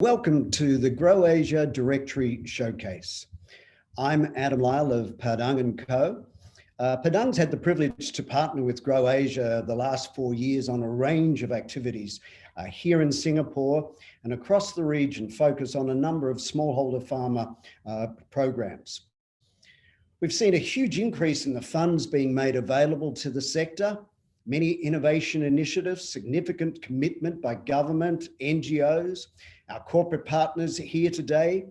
Welcome to the Grow Asia Directory Showcase. I'm Adam Lyle of Padang & Co. Padang's had the privilege to partner with Grow Asia the last 4 years on a range of activities here in Singapore and across the region, focus on a number of smallholder farmer programs. We've seen a huge increase in the funds being made available to the sector, many innovation initiatives, significant commitment by government, NGOs, our corporate partners here today,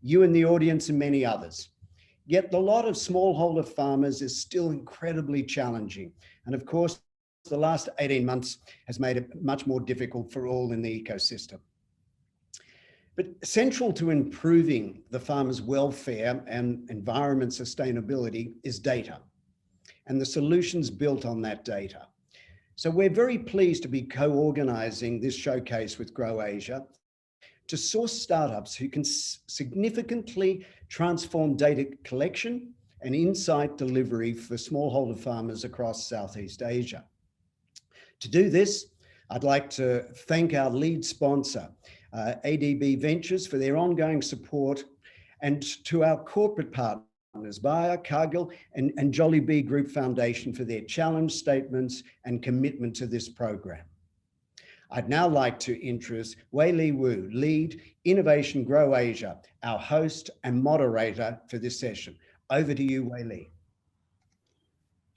you in the audience and many others. Yet the lot of smallholder farmers is still incredibly challenging. And of course, the last 18 months has made it much more difficult for all in the ecosystem. But central to improving the farmers' welfare and environment sustainability is data and the solutions built on that data. So we're very pleased to be co-organizing this showcase with Grow Asia to source startups who can significantly transform data collection and insight delivery for smallholder farmers across Southeast Asia. To do this, I'd like to thank our lead sponsor, Adb Ventures, for their ongoing support, and to our corporate partners, Bayer, Cargill, and Jollibee Group Foundation for their challenge statements and commitment to this program. I'd now like to introduce Wei Li Wu, Lead Innovation Grow Asia, our host and moderator for this session. Over to you, Wei Li.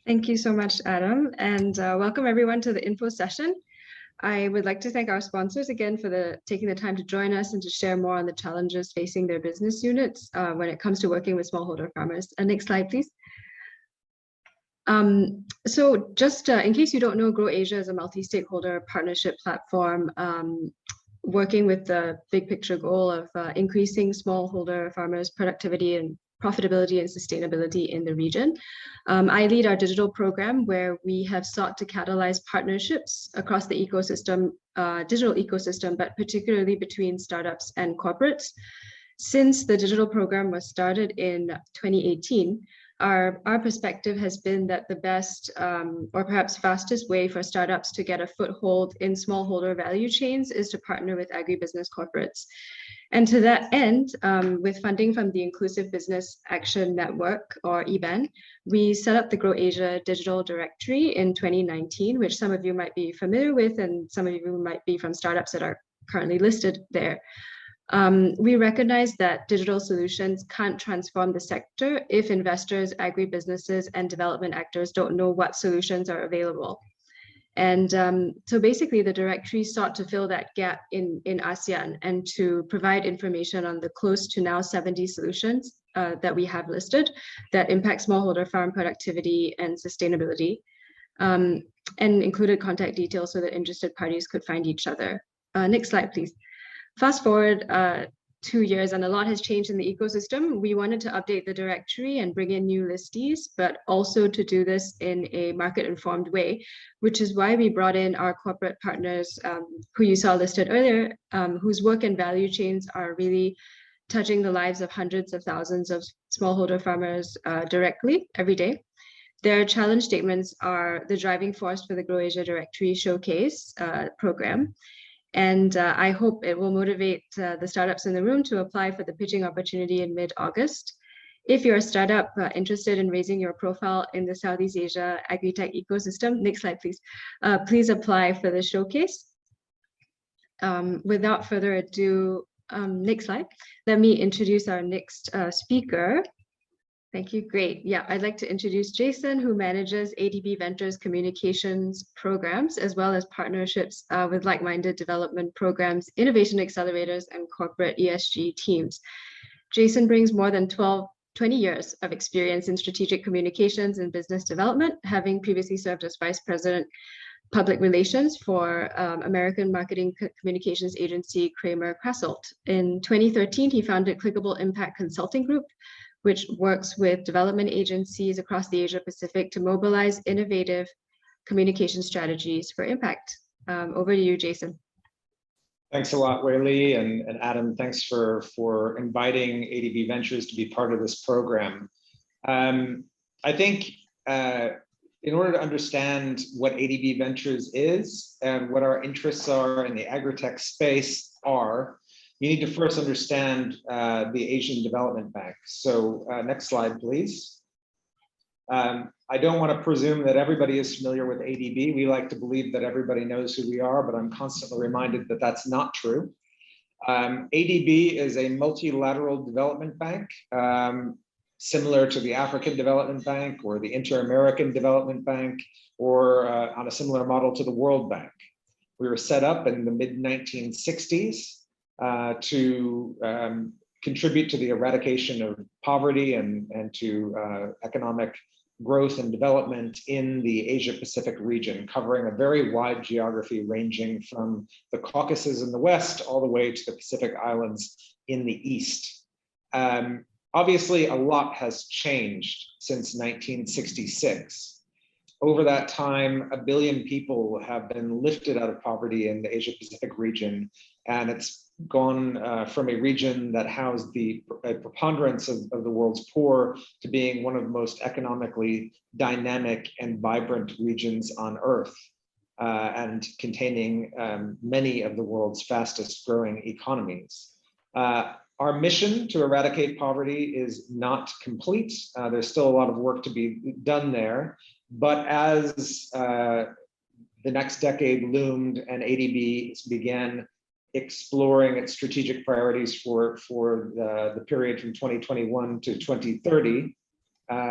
Thank you so much, Adam, and welcome everyone to the info session. I would like to thank our sponsors again for taking the time to join us and to share more on the challenges facing their business units when it comes to working with smallholder farmers. Next slide, please. So just in case you don't know, Grow Asia is a multi-stakeholder partnership platform working with the big picture goal of increasing smallholder farmers' productivity and profitability and sustainability in the region. I lead our digital program where we have sought to catalyze partnerships across the ecosystem, digital ecosystem, but particularly between startups and corporates. Since the digital program was started in 2018, our perspective has been that the best or perhaps fastest way for startups to get a foothold in smallholder value chains is to partner with agribusiness corporates. And to that end, with funding from the Inclusive Business Action Network, or EBAN, we set up the Grow Asia Digital Directory in 2019, which some of you might be familiar with, and some of you might be from startups that are currently listed there. We recognize that digital solutions can't transform the sector if investors, agribusinesses, and development actors don't know what solutions are available. And so basically the directory sought to fill that gap in ASEAN and to provide information on the close to now 70 solutions that we have listed that impact smallholder farm productivity and sustainability, and included contact details so that interested parties could find each other. Next slide, please. Fast forward 2 years and a lot has changed in the ecosystem. We wanted to update the directory and bring in new listees, but also to do this in a market-informed way, which is why we brought in our corporate partners who you saw listed earlier, whose work and value chains are really touching the lives of hundreds of thousands of smallholder farmers directly every day. Their challenge statements are the driving force for the Grow Asia Directory Showcase program. And I hope it will motivate the startups in the room to apply for the pitching opportunity in mid-August. If you're a startup interested in raising your profile in the Southeast Asia agri-tech ecosystem, next slide, please. Please apply for the showcase. Without further ado, next slide. Let me introduce our next speaker. Thank you. Great. Yeah, I'd like to introduce Jason, who manages Adb Ventures communications programs, as well as partnerships with like-minded development programs, innovation accelerators, and corporate ESG teams. Jason brings more than 20 years of experience in strategic communications and business development, having previously served as Vice President Public Relations for American marketing communications agency Kramer Krasselt. In 2013, he founded Clickable Impact Consulting Group, which works with development agencies across the Asia Pacific to mobilize innovative communication strategies for impact. Over to you, Jason. Thanks a lot, Wei Li, and Adam, thanks for inviting Adb Ventures to be part of this program. I think in order to understand what Adb Ventures is and what our interests are in the agri-tech space are, you need to first understand the Asian Development Bank. So next slide, please. I don't want to presume that everybody is familiar with ADB. We like to believe that everybody knows who we are, but I'm constantly reminded that that's not true. ADB is a multilateral development bank, similar to the African Development Bank or the Inter-American Development Bank, or on a similar model to the World Bank. We were set up in the mid-1960s to contribute to the eradication of poverty and to economic growth and development in the Asia-Pacific region, covering a very wide geography ranging from the Caucasus in the west all the way to the Pacific Islands in the east. Obviously, a lot has changed since 1966. Over that time, 1 billion people have been lifted out of poverty in the Asia-Pacific region, and it's gone from a region that housed the preponderance of the world's poor to being one of the most economically dynamic and vibrant regions on Earth, and containing many of the world's fastest growing economies. Our mission to eradicate poverty is not complete. There's still a lot of work to be done there, but as the next decade loomed and ADB began exploring its strategic priorities for the period from 2021 to 2030,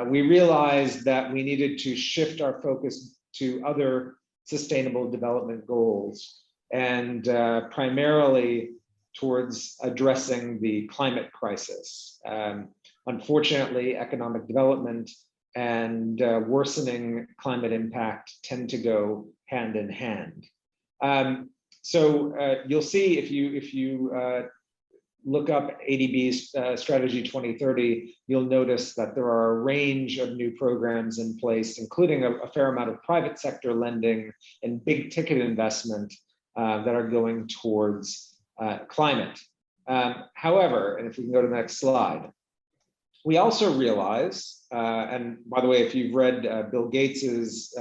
we realized that we needed to shift our focus to other sustainable development goals, and primarily towards addressing the climate crisis. Unfortunately, economic development and worsening climate impact tend to go hand in hand. So you'll see if you look up ADB's Strategy 2030, you'll notice that there are a range of new programs in place, including a fair amount of private sector lending and big ticket investment that are going towards climate. However, and if we can go to the next slide, we also realize, and by the way, if you've read Bill Gates's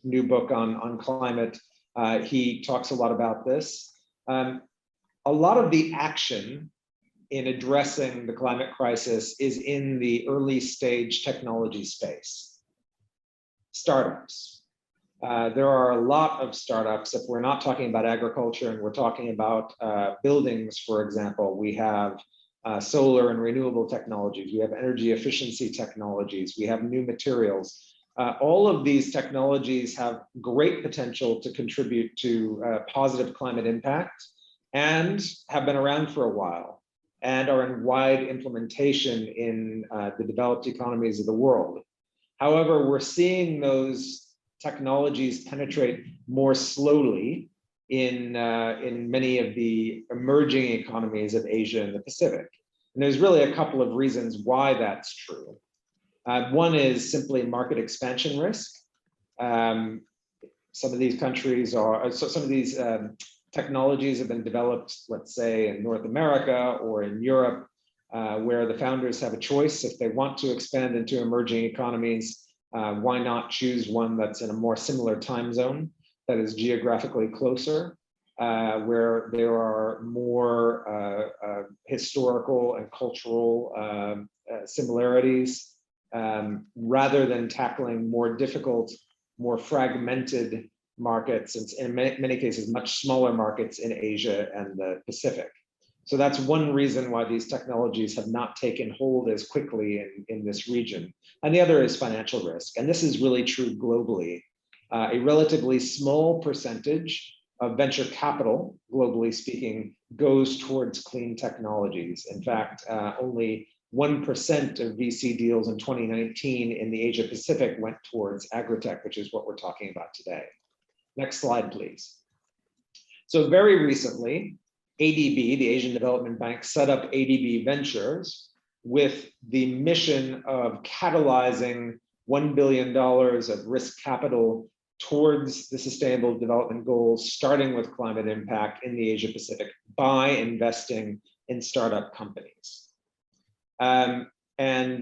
new book on climate, he talks a lot about this. A lot of the action in addressing the climate crisis is in the early stage technology space. Startups. There are a lot of startups. If we're not talking about agriculture and we're talking about buildings, for example, we have solar and renewable technologies, we have energy efficiency technologies, we have new materials. All of these technologies have great potential to contribute to positive climate impact and have been around for a while and are in wide implementation in the developed economies of the world. However, we're seeing those technologies penetrate more slowly in many of the emerging economies of Asia and the Pacific. And there's really a couple of reasons why that's true. One is simply market expansion risk. Some of these countries are, some of these technologies have been developed, let's say, in North America or in Europe, where the founders have a choice. If they want to expand into emerging economies, why not choose one that's in a more similar time zone, that is geographically closer, where there are more historical and cultural similarities, rather than tackling more difficult, more fragmented markets, and in many cases, much smaller markets in Asia and the Pacific. So that's one reason why these technologies have not taken hold as quickly in this region. And the other is financial risk. And this is really true globally. A relatively small percentage of venture capital, globally speaking, goes towards clean technologies. In fact, only 1% of VC deals in 2019 in the Asia Pacific went towards agritech, which is what we're talking about today. Next slide, please. So very recently, ADB, the Asian Development Bank, set up Adb Ventures with the mission of catalyzing $1 billion of risk capital towards the Sustainable Development Goals, starting with climate impact in the Asia Pacific by investing in startup companies. And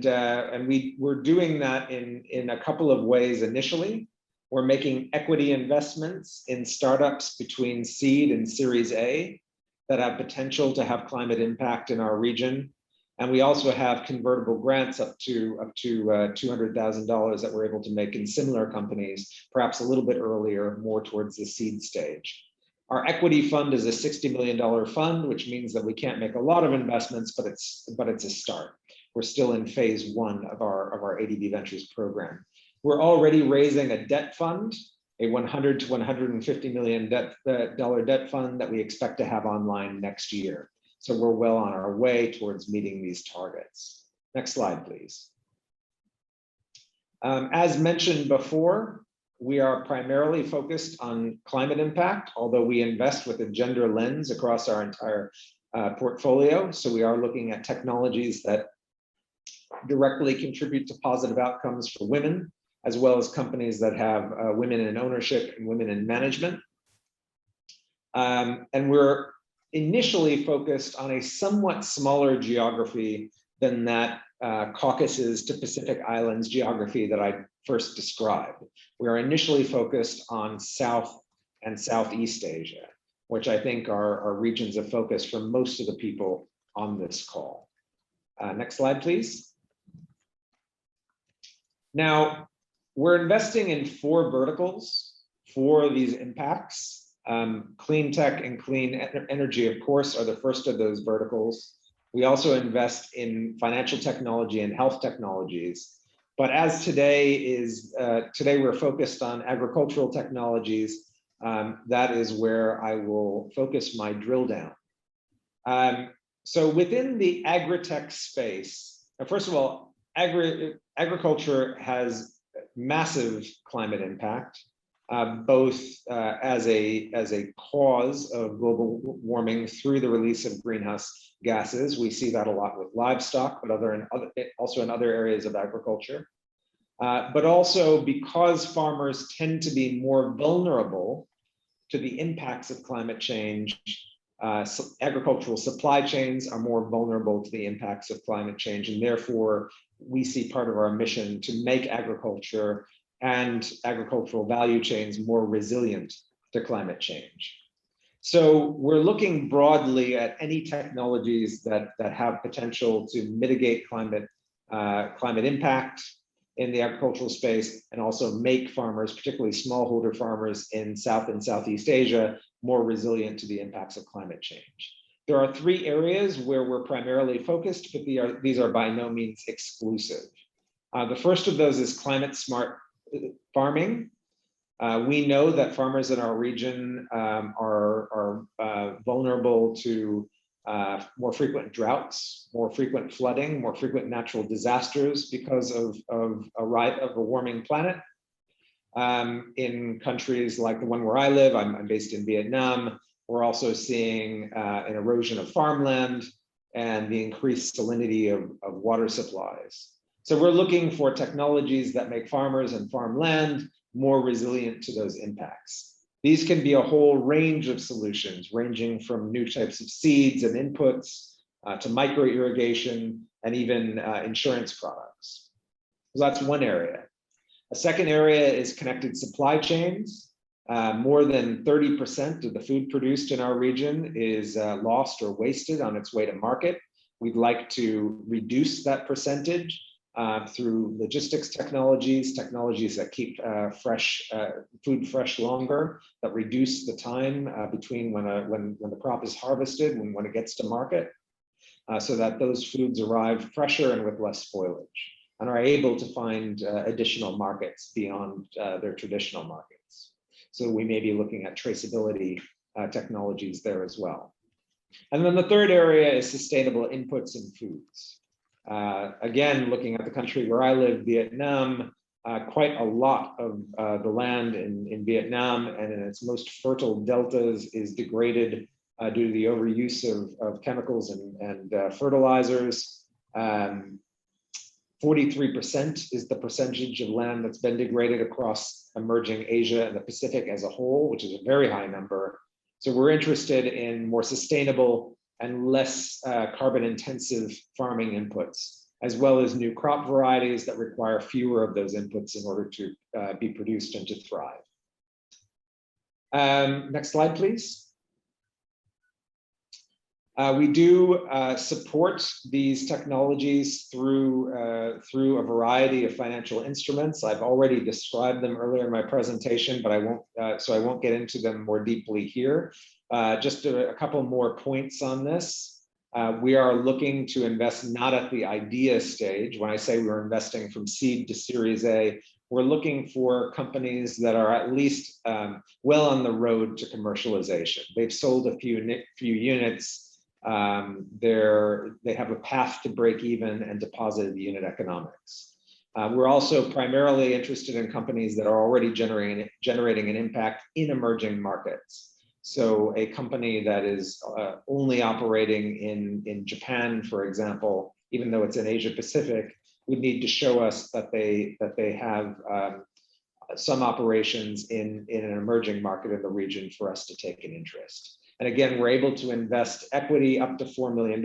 we're doing that in a couple of ways initially. We're making equity investments in startups between seed and Series A. that have potential to have climate impact in our region. And we also have convertible grants up to $200,000 that we're able to make in similar companies, perhaps a little bit earlier, more towards the seed stage. Our equity fund is a $60 million fund, which means that we can't make a lot of investments, but it's a start. We're still in phase one of our Adb Ventures program. We're already raising a debt fund, a $100 to $150 million debt fund that we expect to have online next year. So we're well on our way towards meeting these targets. Next slide, please. As mentioned before, we are primarily focused on climate impact, although we invest with a gender lens across our entire portfolio. So we are looking at technologies that directly contribute to positive outcomes for women, as well as companies that have women in ownership and women in management. And we're initially focused on a somewhat smaller geography than that Caucasus to Pacific Islands geography that I first described. We are initially focused on South and Southeast Asia, which I think are regions of focus for most of the people on this call. Next slide, please. Now, we're investing in 4 verticals for these impacts. Clean tech and clean energy, of course, are the first of those verticals. We also invest in financial technology and health technologies. But as today we're focused on agricultural technologies. That is where I will focus my drill down. So within the agri-tech space, first of all, agriculture has massive climate impact, both as a cause of global warming through the release of greenhouse gases. We see that a lot with livestock, but also in other areas of agriculture. But also because farmers tend to be more vulnerable to the impacts of climate change, agricultural supply chains are more vulnerable to the impacts of climate change, and therefore we see part of our mission to make agriculture and agricultural value chains more resilient to climate change. So we're looking broadly at any technologies that have potential to mitigate climate impact in the agricultural space, and also make farmers, particularly smallholder farmers in South and Southeast Asia, more resilient to the impacts of climate change. There are 3 areas where we're primarily focused, but these are by no means exclusive. The first of those is climate smart farming. We know that farmers in our region are vulnerable to more frequent droughts, more frequent flooding, more frequent natural disasters because of a warming planet. In countries like the one where I live, I'm based in Vietnam, we're also seeing an erosion of farmland and the increased salinity of water supplies. So we're looking for technologies that make farmers and farmland more resilient to those impacts. These can be a whole range of solutions, ranging from new types of seeds and inputs to micro irrigation and even insurance products. So that's one area. A second area is connected supply chains. More than 30% of the food produced in our region is lost or wasted on its way to market. We'd like to reduce that percentage through logistics technologies that keep food fresh longer, that reduce the time between when the crop is harvested and when it gets to market, so that those foods arrive fresher and with less spoilage, and are able to find additional markets beyond their traditional markets. So we may be looking at traceability technologies there as well. And then the third area is sustainable inputs and foods. Again, looking at the country where I live, Vietnam, quite a lot of the land in Vietnam and in its most fertile deltas is degraded due to the overuse of chemicals and fertilizers. 43% is the percentage of land that's been degraded across emerging Asia and the Pacific as a whole, which is a very high number. So we're interested in more sustainable and less carbon intensive farming inputs, as well as new crop varieties that require fewer of those inputs in order to be produced and to thrive. Next slide, please. We do support these technologies through a variety of financial instruments. I've already described them earlier in my presentation, but I won't get into them more deeply here. Just a couple more points on this. We are looking to invest not at the idea stage. When I say we're investing from seed to Series A, we're looking for companies that are at least well on the road to commercialization. They've sold a few units. They have a path to break even and to positive unit economics. We're also primarily interested in companies that are already generating an impact in emerging markets. So a company that is only operating in Japan, for example, even though it's in Asia Pacific, would need to show us that they have some operations in an emerging market in the region for us to take an interest. And again, we're able to invest equity up to $4 million.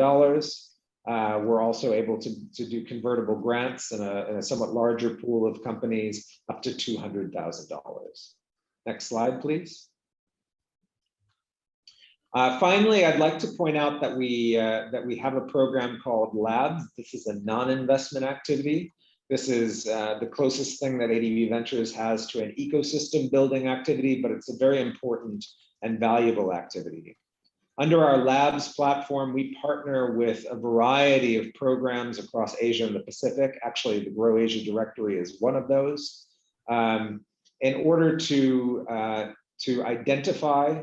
We're also able to do convertible grants in a somewhat larger pool of companies up to $200,000. Next slide, please. Finally, I'd like to point out that we have a program called Labs. This is a non-investment activity. This is the closest thing that ADB Ventures has to an ecosystem building activity, but it's a very important and valuable activity. Under our Labs platform, we partner with a variety of programs across Asia and the Pacific. Actually, the Grow Asia directory is one of those. In order to identify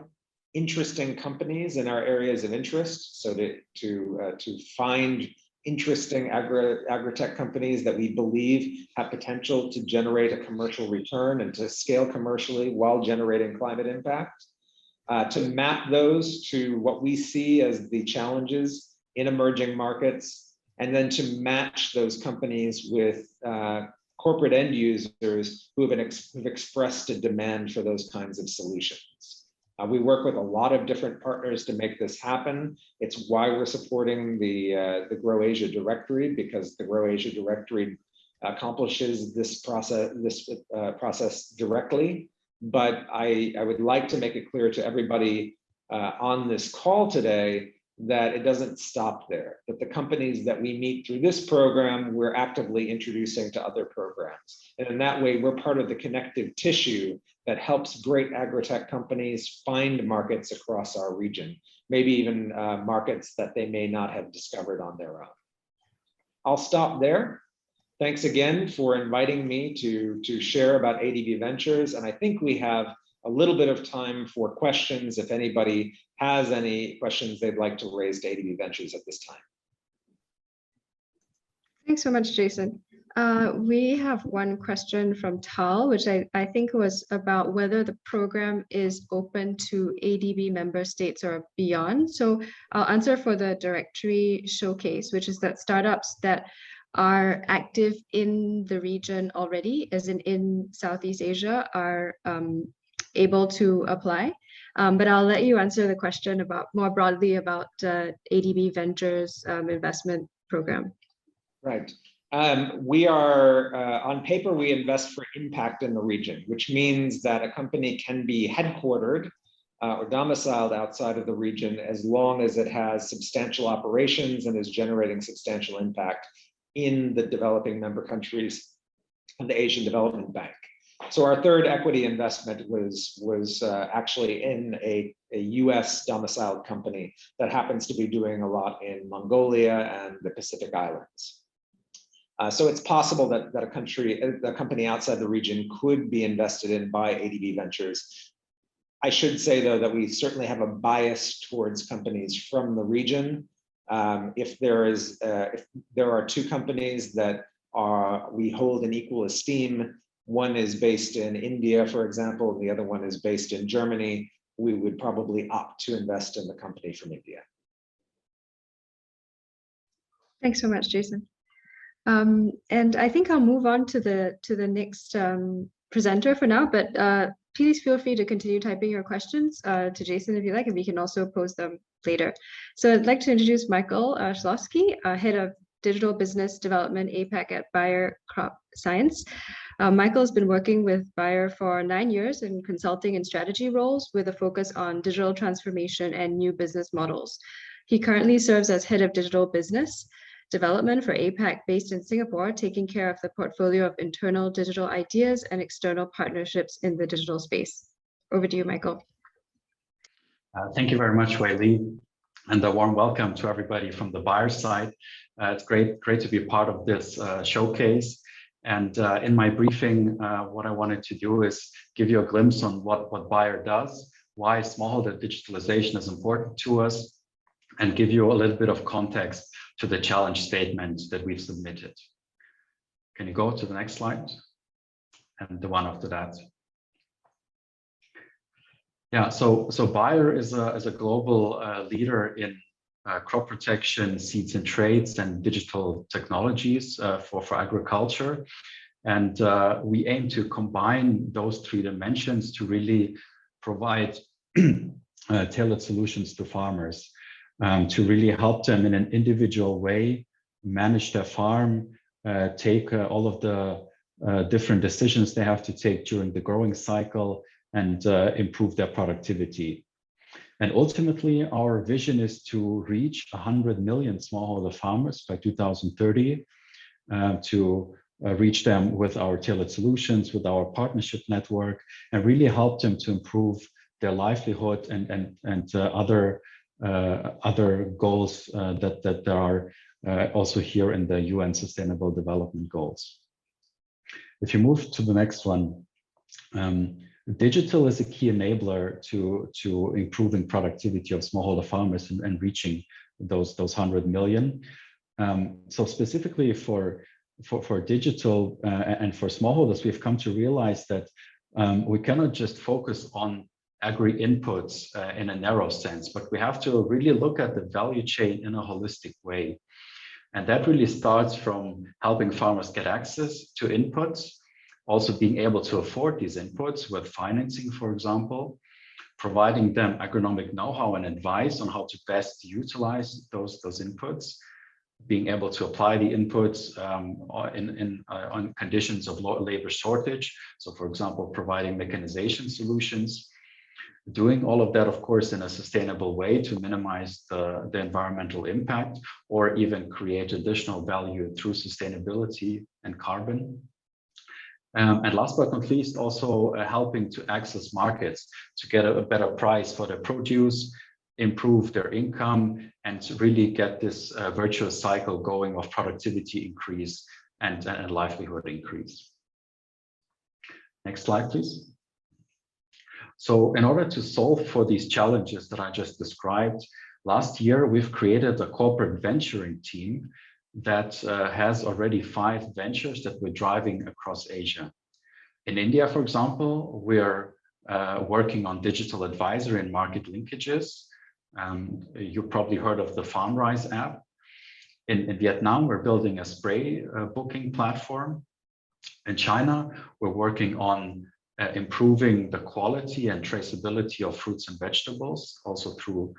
interesting companies in our areas of interest, so to find interesting agri-tech companies that we believe have potential to generate a commercial return and to scale commercially while generating climate impact, to map those to what we see as the challenges in emerging markets, and then to match those companies with corporate end users who have expressed a demand for those kinds of solutions. We work with a lot of different partners to make this happen. It's why we're supporting the Grow Asia directory, because the Grow Asia directory accomplishes this process directly. But I would like to make it clear to everybody on this call today that it doesn't stop there, that the companies that we meet through this program, we're actively introducing to other programs. And in that way, we're part of the connective tissue that helps great agri-tech companies find markets across our region, maybe even markets that they may not have discovered on their own. I'll stop there. Thanks again for inviting me to share about ADB Ventures. And I think we have a little bit of time for questions if anybody has any questions they'd like to raise to ADB Ventures at this time. Thanks so much, Jason. We have one question from Tal, which I think was about whether the program is open to ADB member states or beyond. So I'll answer for the directory showcase, which is that startups that are active in the region already, as in Southeast Asia, are able to apply. But I'll let you answer the question about more broadly about ADB Ventures investment program. Right. We are, on paper, we invest for impact in the region, which means that a company can be headquartered or domiciled outside of the region as long as it has substantial operations and is generating substantial impact in the developing member countries of the Asian Development Bank. So our third equity investment was actually in a US domiciled company that happens to be doing a lot in Mongolia and the Pacific Islands. So it's possible that a company outside the region could be invested in by ADB Ventures. I should say, though, that we certainly have a bias towards companies from the region. If there are two companies that we hold in equal esteem, one is based in India, for example, and the other one is based in Germany, we would probably opt to invest in the company from India. Thanks so much, Jason. And I think I'll move on to the next presenter for now, but please feel free to continue typing your questions to Jason if you like, and we can also post them later. So I'd like to introduce Michael Schlossky, Head of Digital Business Development APAC at Bayer Crop Science. Michael has been working with Bayer for 9 years in consulting and strategy roles with a focus on digital transformation and new business models. He currently serves as head of digital business development for APAC, based in Singapore, taking care of the portfolio of internal digital ideas and external partnerships in the digital space. Over to you, Michael. Thank you very much, Wei Li, and a warm welcome to everybody from the buyer side. It's great to be part of this showcase. And in my briefing, what I wanted to do is give you a glimpse on what Buyer does, why smallholder digitalization is important to us, and give you a little bit of context to the challenge statement that we've submitted. Can you go to the next slide? And the one after that. Yeah, so Buyer is a global leader in crop protection, seeds and traits, and digital technologies for agriculture. And we aim to combine those three dimensions to really provide tailored solutions to farmers, to really help them in an individual way manage their farm, take all of the different decisions they have to take during the growing cycle, and improve their productivity. And ultimately, our vision is to reach 100 million smallholder farmers by 2030, to reach them with our tailored solutions, with our partnership network, and really help them to improve their livelihood and other goals that there are also here in the UN Sustainable Development Goals. If you move to the next one, digital is a key enabler to improving productivity of smallholder farmers and reaching those 100 million. So specifically for digital and for smallholders, we've come to realize that we cannot just focus on agri inputs in a narrow sense, but we have to really look at the value chain in a holistic way. And that really starts from helping farmers get access to inputs, also being able to afford these inputs with financing, for example, providing them agronomic know-how and advice on how to best utilize those inputs, being able to apply the inputs on conditions of labor shortage. So, for example, providing mechanization solutions, doing all of that, of course, in a sustainable way to minimize the environmental impact, or even create additional value through sustainability and carbon. And last but not least, also helping to access markets to get a better price for their produce, improve their income, and to really get this virtuous cycle going of productivity increase and livelihood increase. Next slide, please. So in order to solve for these challenges that I just described, last year we've created a corporate venturing team that has already 5 ventures that we're driving across Asia. In India, for example, we're working on digital advisory and market linkages. You probably heard of the FarmRise app. In Vietnam, we're building a spray booking platform. In China, we're working on improving the quality and traceability of fruits and vegetables, also through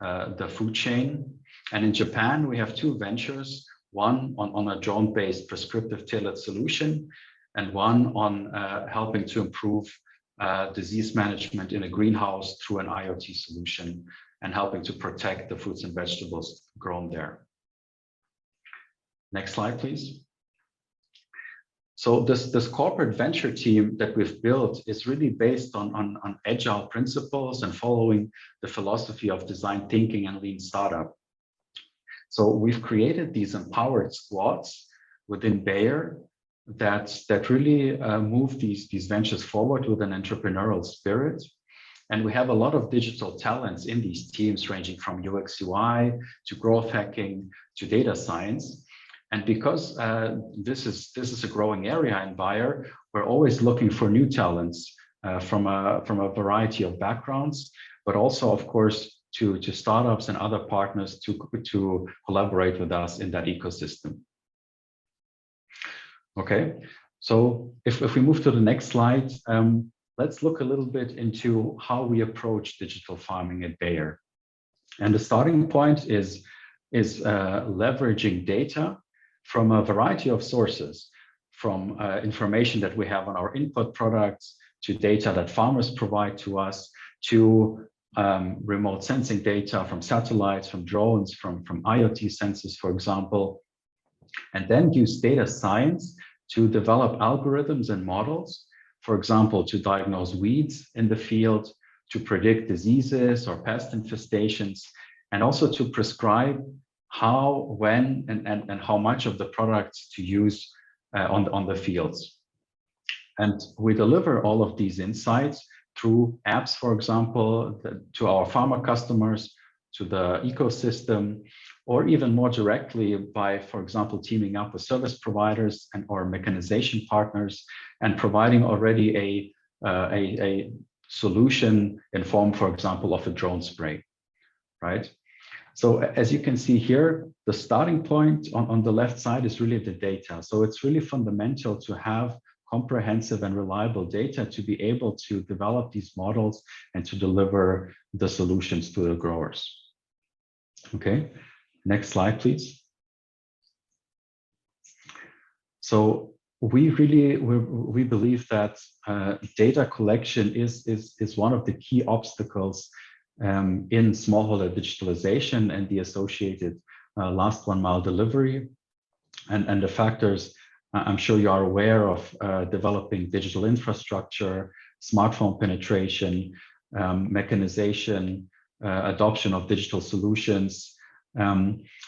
the food chain. And in Japan, we have 2 ventures, one on a drone-based prescriptive tailored solution, and one on helping to improve disease management in a greenhouse through an IoT solution, and helping to protect the fruits and vegetables grown there. Next slide, please. So this corporate venture team that we've built is really based on agile principles and following the philosophy of design thinking and lean startup. So we've created these empowered squads within Bayer that really move these ventures forward with an entrepreneurial spirit. And we have a lot of digital talents in these teams, ranging from UX UI to growth hacking to data science. And because this is a growing area in Bayer, we're always looking for new talents from a variety of backgrounds, but also, of course, to startups and other partners to collaborate with us in that ecosystem. Okay, so if we move to the next slide, let's look a little bit into how we approach digital farming at Bayer. And the starting point is leveraging data from a variety of sources, from information that we have on our input products, to data that farmers provide to us, to remote sensing data from satellites, from drones, from IoT sensors, for example, and then use data science to develop algorithms and models, for example, to diagnose weeds in the field, to predict diseases or pest infestations, and also to prescribe how, when, and how much of the products to use on the fields. And we deliver all of these insights through apps, for example, to our pharma customers, to the ecosystem, or even more directly by, for example, teaming up with service providers and or mechanization partners and providing already a solution in form, for example, of a drone spray, right? So as you can see here, the starting point on the left side is really the data. So it's really fundamental to have comprehensive and reliable data to be able to develop these models and to deliver the solutions to the growers. Okay, next slide, please. So we believe that data collection is one of the key obstacles in smallholder digitalization and the associated last 1 mile delivery, and the factors I'm sure you are aware of: developing digital infrastructure, smartphone penetration, mechanization, adoption of digital solutions.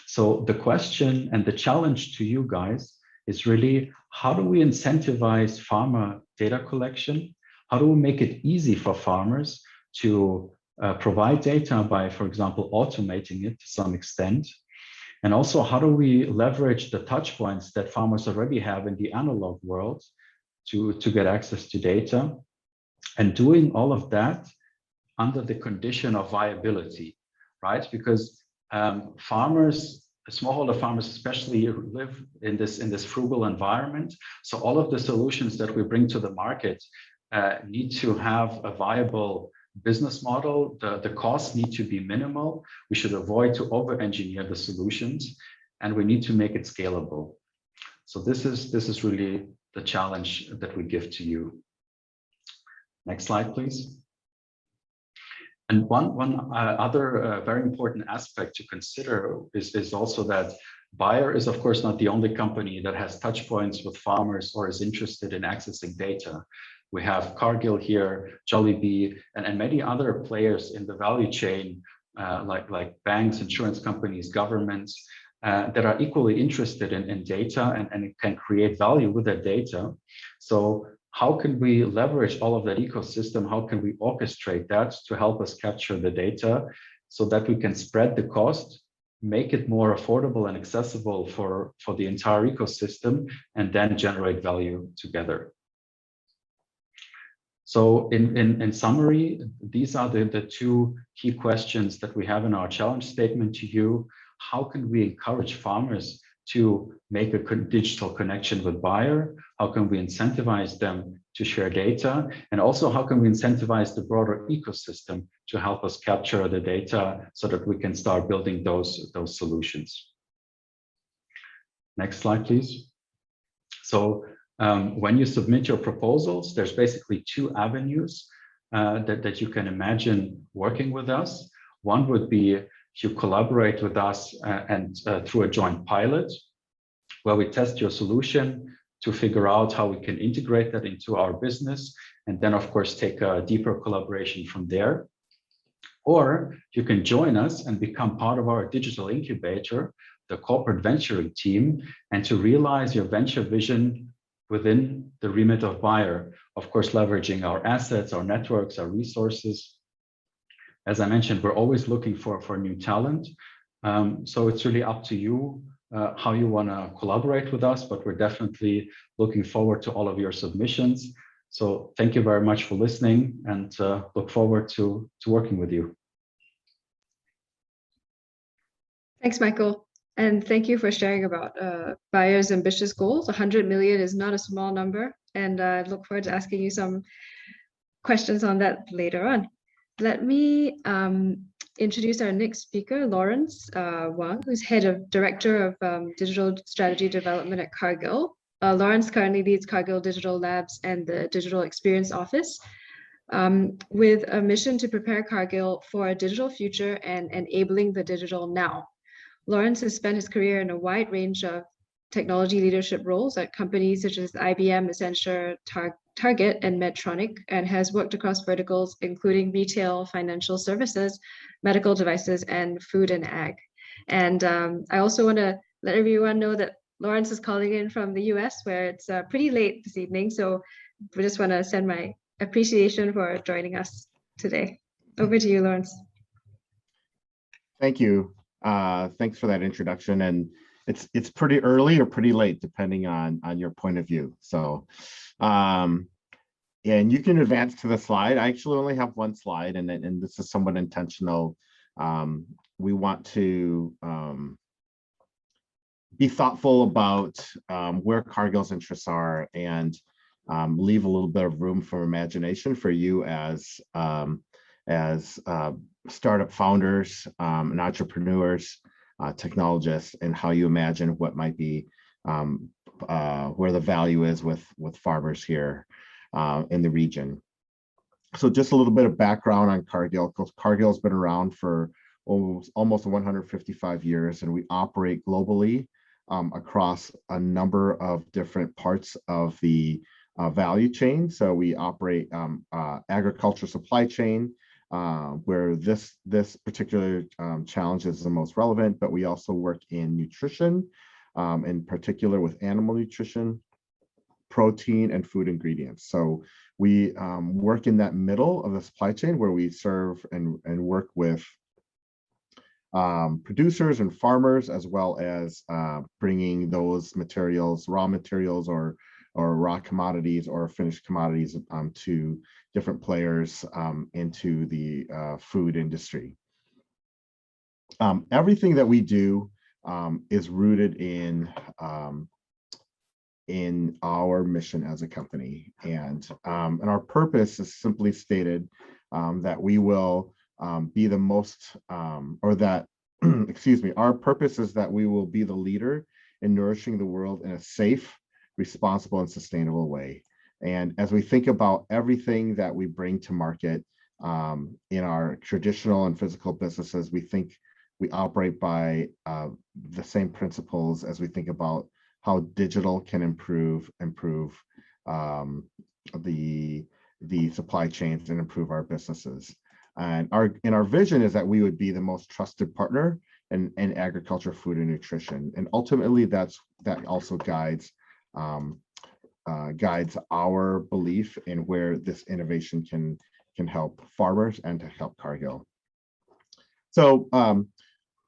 So the question and the challenge to you guys is really, how do we incentivize farmer data collection? How do we make it easy for farmers to provide data by, for example, automating it to some extent? And also, how do we leverage the touch points that farmers already have in the analog world to get access to data? And doing all of that under the condition of viability, right? Because farmers, smallholder farmers especially, live in this frugal environment. So all of the solutions that we bring to the market need to have a viable business model. The costs need to be minimal. We should avoid to over-engineer the solutions, and we need to make it scalable. So this is really the challenge that we give to you. Next slide, please. And one other very important aspect to consider is also that Bayer is, of course, not the only company that has touch points with farmers or is interested in accessing data. We have Cargill here, Jollibee, and many other players in the value chain, like banks, insurance companies, governments, that are equally interested in data and can create value with that data. So how can we leverage all of that ecosystem? How can we orchestrate that to help us capture the data so that we can spread the cost, make it more affordable and accessible for the entire ecosystem, and then generate value together? So in summary, these are the two key questions that we have in our challenge statement to you. How can we encourage farmers to make a digital connection with Bayer? How can we incentivize them to share data? And also, how can we incentivize the broader ecosystem to help us capture the data so that we can start building those solutions? Next slide, please. So when you submit your proposals, there's basically two avenues that you can imagine working with us. One would be if you collaborate with us and through a joint pilot, where we test your solution to figure out how we can integrate that into our business, and then, of course, take a deeper collaboration from there. Or you can join us and become part of our digital incubator, the corporate venturing team, and to realize your venture vision within the remit of Bayer, of course, leveraging our assets, our networks, our resources. As I mentioned, we're always looking for new talent. So it's really up to you how you want to collaborate with us, but we're definitely looking forward to all of your submissions. So thank you very much for listening, and look forward to working with you. Thanks, Michael. And thank you for sharing about Bayer's ambitious goals. 100 million is not a small number, and I look forward to asking you some questions on that later on. Let me introduce our next speaker, Lawrence Wong, who's Director of Digital Strategy Development at Cargill. Lawrence currently leads Cargill Digital Labs and the Digital Experience Office. with a mission to prepare Cargill for a digital future and enabling the digital now. Lawrence has spent his career in a wide range of technology leadership roles at companies such as IBM, Accenture, Target, and Medtronic, and has worked across verticals including retail, financial services, medical devices, and food and ag. And I also want to let everyone know that Lawrence is calling in from the US, where it's pretty late this evening. So we just want to send my appreciation for joining us today. Over to you, Lawrence. Thank you. Thanks for that introduction. And it's pretty early or pretty late, depending on your point of view. So, and you can advance to the slide. I actually only have one slide, and this is somewhat intentional. We want to be thoughtful about where Cargill's interests are, and leave a little bit of room for imagination for you as startup founders and entrepreneurs, technologists, and how you imagine what might be where the value is with farmers here in the region. So just a little bit of background on Cargill. Cargill's been around for almost 155 years, and we operate globally across a number of different parts of the value chain. So we operate agriculture supply chain, where this particular challenge is the most relevant, but we also work in nutrition, in particular with animal nutrition, protein, and food ingredients. So we work in that middle of the supply chain where we serve and work with producers and farmers, as well as bringing those materials, raw materials or raw commodities or finished commodities to different players into the food industry. Everything that we do is rooted in our mission as a company, and our purpose is simply stated that we will be the most, or that, excuse me, our purpose is that we will be the leader in nourishing the world in a safe, responsible, and sustainable way. And as we think about everything that we bring to market in our traditional and physical businesses, we operate by the same principles as we think about how digital can improve the supply chains and improve our businesses. And our vision is that we would be the most trusted partner in agriculture, food, and nutrition. And ultimately, that also guides our belief in where this innovation can help farmers and to help Cargill. So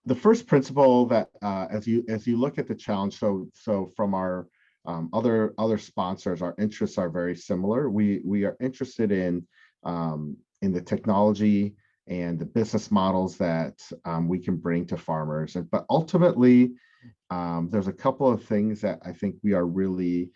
the first principle that as you look at the challenge, so from our other sponsors, our interests are very similar. We are interested in the technology and the business models that we can bring to farmers. But ultimately, there's a couple of things that I think we are really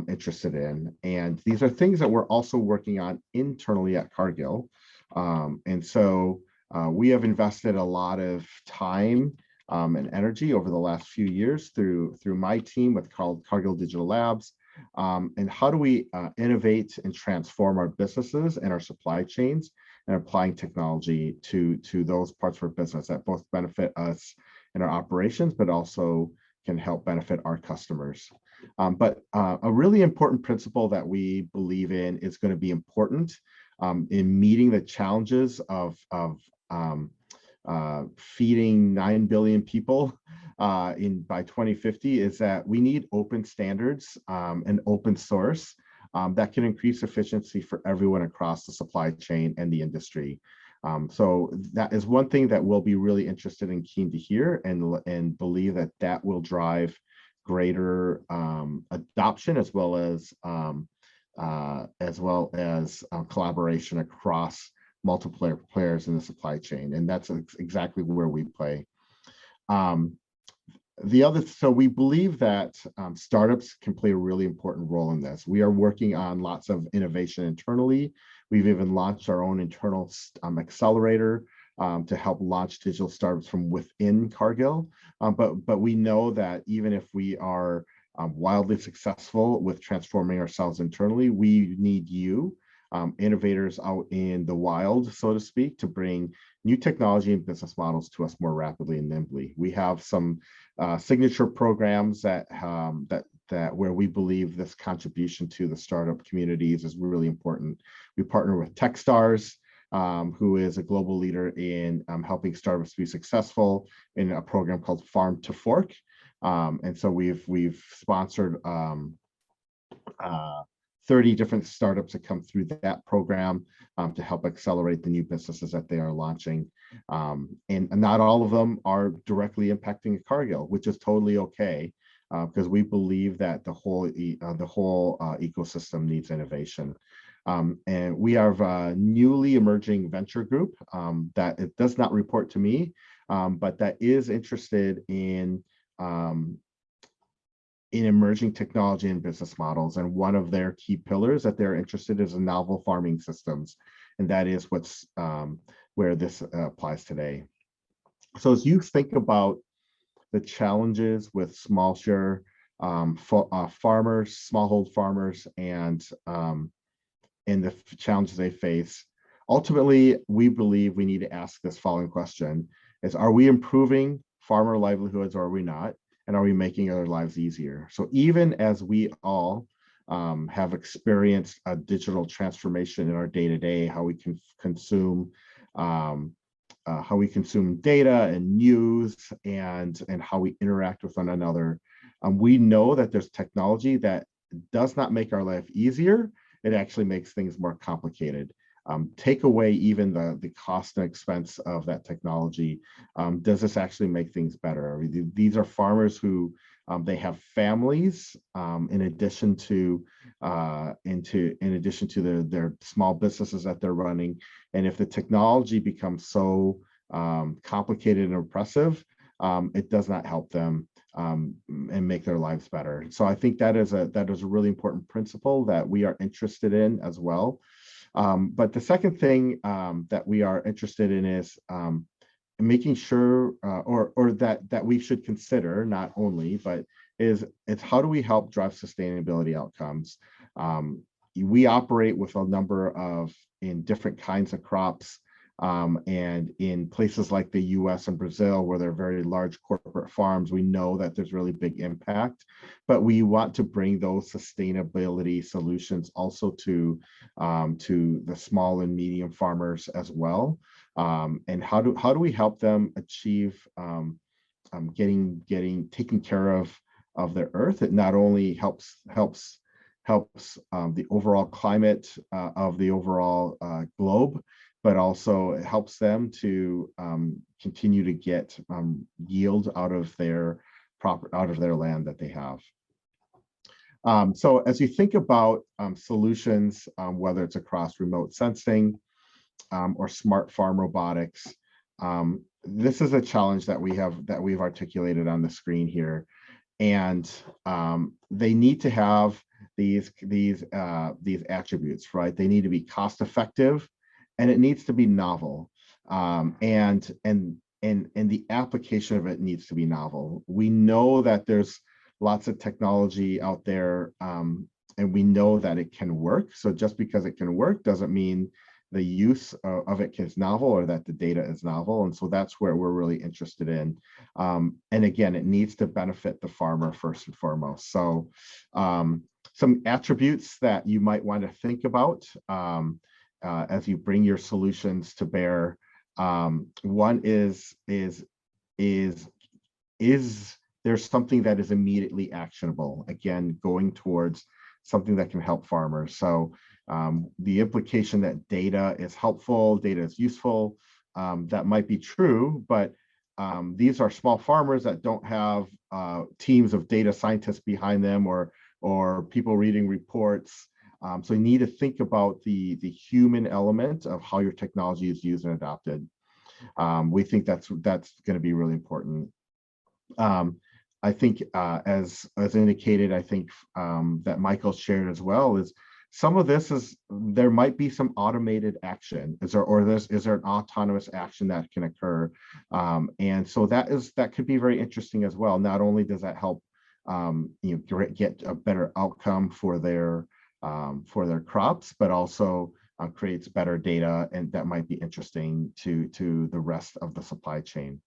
interested in. And these are things that we're also working on internally at Cargill. And so we have invested a lot of time and energy over the last few years through my team with Cargill Digital Labs. And how do we innovate and transform our businesses and our supply chains, and applying technology to those parts of our business that both benefit us in our operations, but also can help benefit our customers. But a really important principle that we believe in is going to be important in meeting the challenges of feeding 9 billion people by 2050 is that we need open standards and open source that can increase efficiency for everyone across the supply chain and the industry. So that is one thing that we'll be really interested and keen to hear, and believe that will drive greater adoption as well as collaboration across multiple players in the supply chain, and that's exactly where we play. So we believe that startups can play a really important role in this. We are working on lots of innovation internally. We've even launched our own internal accelerator to help launch digital startups from within Cargill. But we know that even if we are wildly successful with transforming ourselves internally, we need you innovators out in the wild, so to speak, to bring new technology and business models to us more rapidly and nimbly. We have some signature programs that where we believe this contribution to the startup communities is really important. We partner with Techstars, who is a global leader in helping startups be successful in a program called Farm to Fork. And so we've sponsored 30 different startups that come through that program to help accelerate the new businesses that they are launching. And not all of them are directly impacting Cargill, which is totally okay, because we believe that the whole ecosystem needs innovation. And we have a newly emerging venture group that it does not report to me, but that is interested in emerging technology and business models. And one of their key pillars that they're interested in is in novel farming systems. And that is what's where this applies today. So as you think about the challenges with smallshare farmers, smallhold farmers, and the challenges they face, ultimately, we believe we need to ask this following question: are we improving farmer livelihoods or are we not? And are we making their lives easier? So even as we all have experienced a digital transformation in our day-to-day, how we can consume data and news and how we interact with one another, we know that there's technology that does not make our life easier. It actually makes things more complicated. Take away even the cost and expense of that technology. Does this actually make things better? I mean, these are farmers who they have families in addition to their small businesses that they're running. And if the technology becomes so complicated and oppressive, it does not help them and make their lives better. So I think that is a really important principle that we are interested in as well. But the second thing that we are interested in is making sure, or that we should consider, not only, but it's how do we help drive sustainability outcomes? We operate with a number of in different kinds of crops, and in places like the US and Brazil, where they're very large corporate farms, we know that there's really big impact, but we want to bring those sustainability solutions also to the small and medium farmers as well. And how do we help them achieve taking care of their earth? It not only helps the overall climate of the overall globe, but also it helps them to continue to get yield out of their land that they have. So as you think about solutions, whether it's across remote sensing or smart farm robotics, this is a challenge that we've articulated on the screen here, and they need to have these attributes, right? They need to be cost effective, and it needs to be novel, and the application of it needs to be novel. We know that there's lots of technology out there, and we know that it can work. So just because it can work doesn't mean the use of it is novel or that the data is novel. And so that's where we're really interested in. And again, it needs to benefit the farmer first and foremost. So some attributes that you might want to think about as you bring your solutions to bear. One is there's something that is immediately actionable? Again, going towards something that can help farmers. So the implication that data is helpful, data is useful, that might be true, but these are small farmers that don't have teams of data scientists behind them or people reading reports. So you need to think about the human element of how your technology is used and adopted. We think that's going to be really important. I think as indicated, I think that Michael shared as well, is some of this is, there might be some automated action. Is there an autonomous action that can occur? And so that could be very interesting as well. Not only does that help get a better outcome for their crops, but also creates better data, and that might be interesting to the rest of the supply chain.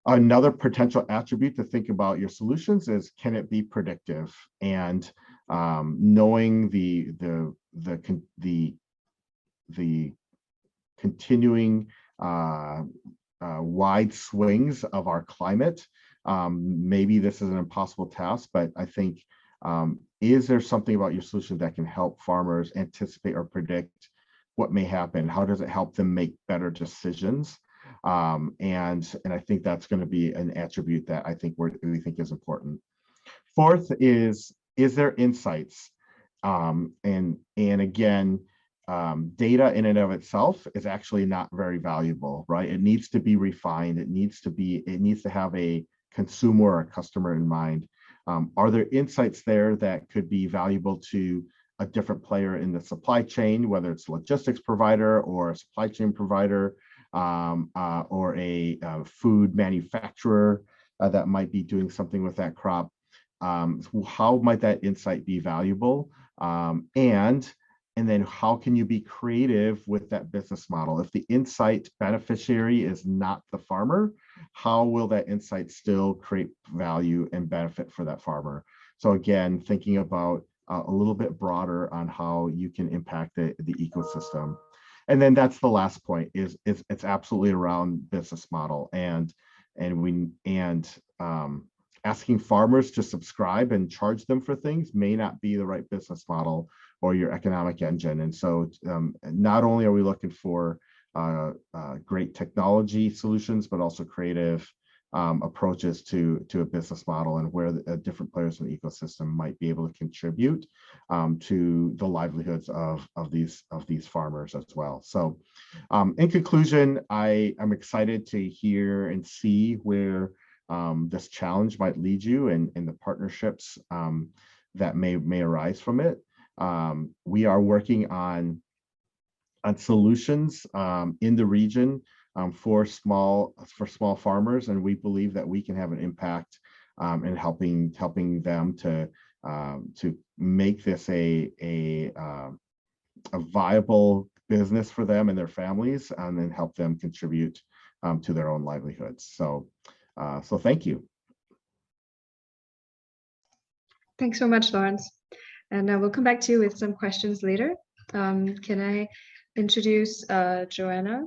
Another potential attribute to think about your solutions is, can it be predictive? And knowing the continuing wide swings of our climate, maybe this is an impossible task, but I think, is there something about your solution that can help farmers anticipate or predict what may happen? How does it help them make better decisions? And I think that's going to be an attribute that I think we think is important. Fourth is there insights? And again, data in and of itself is actually not very valuable, right? It needs to be refined. It needs to have a consumer or a customer in mind. Are there insights there that could be valuable to a different player in the supply chain, whether it's a logistics provider or a supply chain provider, or a food manufacturer that might be doing something with that crop? How might that insight be valuable? And then how can you be creative with that business model? If the insight beneficiary is not the farmer, how will that insight still create value and benefit for that farmer? So again, thinking about a little bit broader on how you can impact the ecosystem. And then that's the last point, is it's absolutely around business model, and asking farmers to subscribe and charge them for things may not be the right business model or your economic engine. And so not only are we looking for great technology solutions, but also creative approaches to a business model, and where the different players in the ecosystem might be able to contribute to the livelihoods of these farmers as well. So in conclusion, I'm excited to hear and see where this challenge might lead you, and the partnerships that may arise from it. We are working on solutions in the region for small farmers, and we believe that we can have an impact in helping them to make this a viable business for them and their families, and then help them contribute to their own livelihoods. So thank you. Thanks so much, Lawrence. And we'll come back to you with some questions later. Can I introduce Joanna?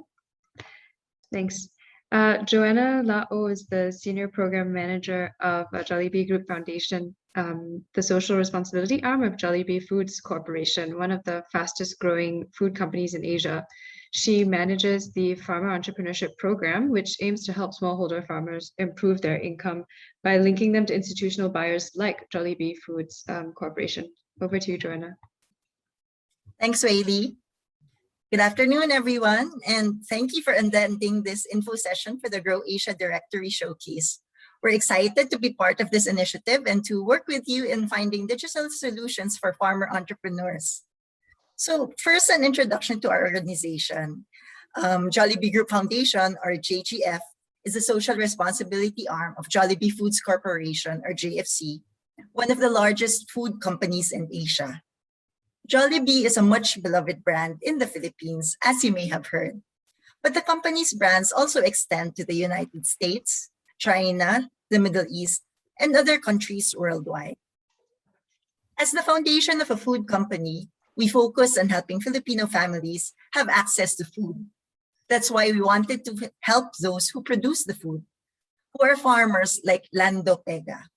Thanks. Joanna Lao is the Senior Program Manager of Jollibee Group Foundation, the social responsibility arm of Jollibee Foods Corporation, one of the fastest growing food companies in Asia. She manages the Farmer Entrepreneurship Program, which aims to help smallholder farmers improve their income by linking them to institutional buyers like Jollibee Foods Corporation. Over to you, Joanna. Thanks, Whaley. Good afternoon, everyone, and thank you for attending this info session for the Grow Asia Directory Showcase. We're excited to be part of this initiative and to work with you in finding digital solutions for farmer entrepreneurs. So first, an introduction to our organization. Jollibee Group Foundation, or JGF, is the social responsibility arm of Jollibee Foods Corporation, or JFC, one of the largest food companies in Asia. Jollibee is a much beloved brand in the Philippines, as you may have heard. But the company's brands also extend to the United States, China, the Middle East, and other countries worldwide. As the foundation of a food company, we focus on helping Filipino families have access to food. That's why we wanted to help those who produce the food, who are farmers like Lando Pega.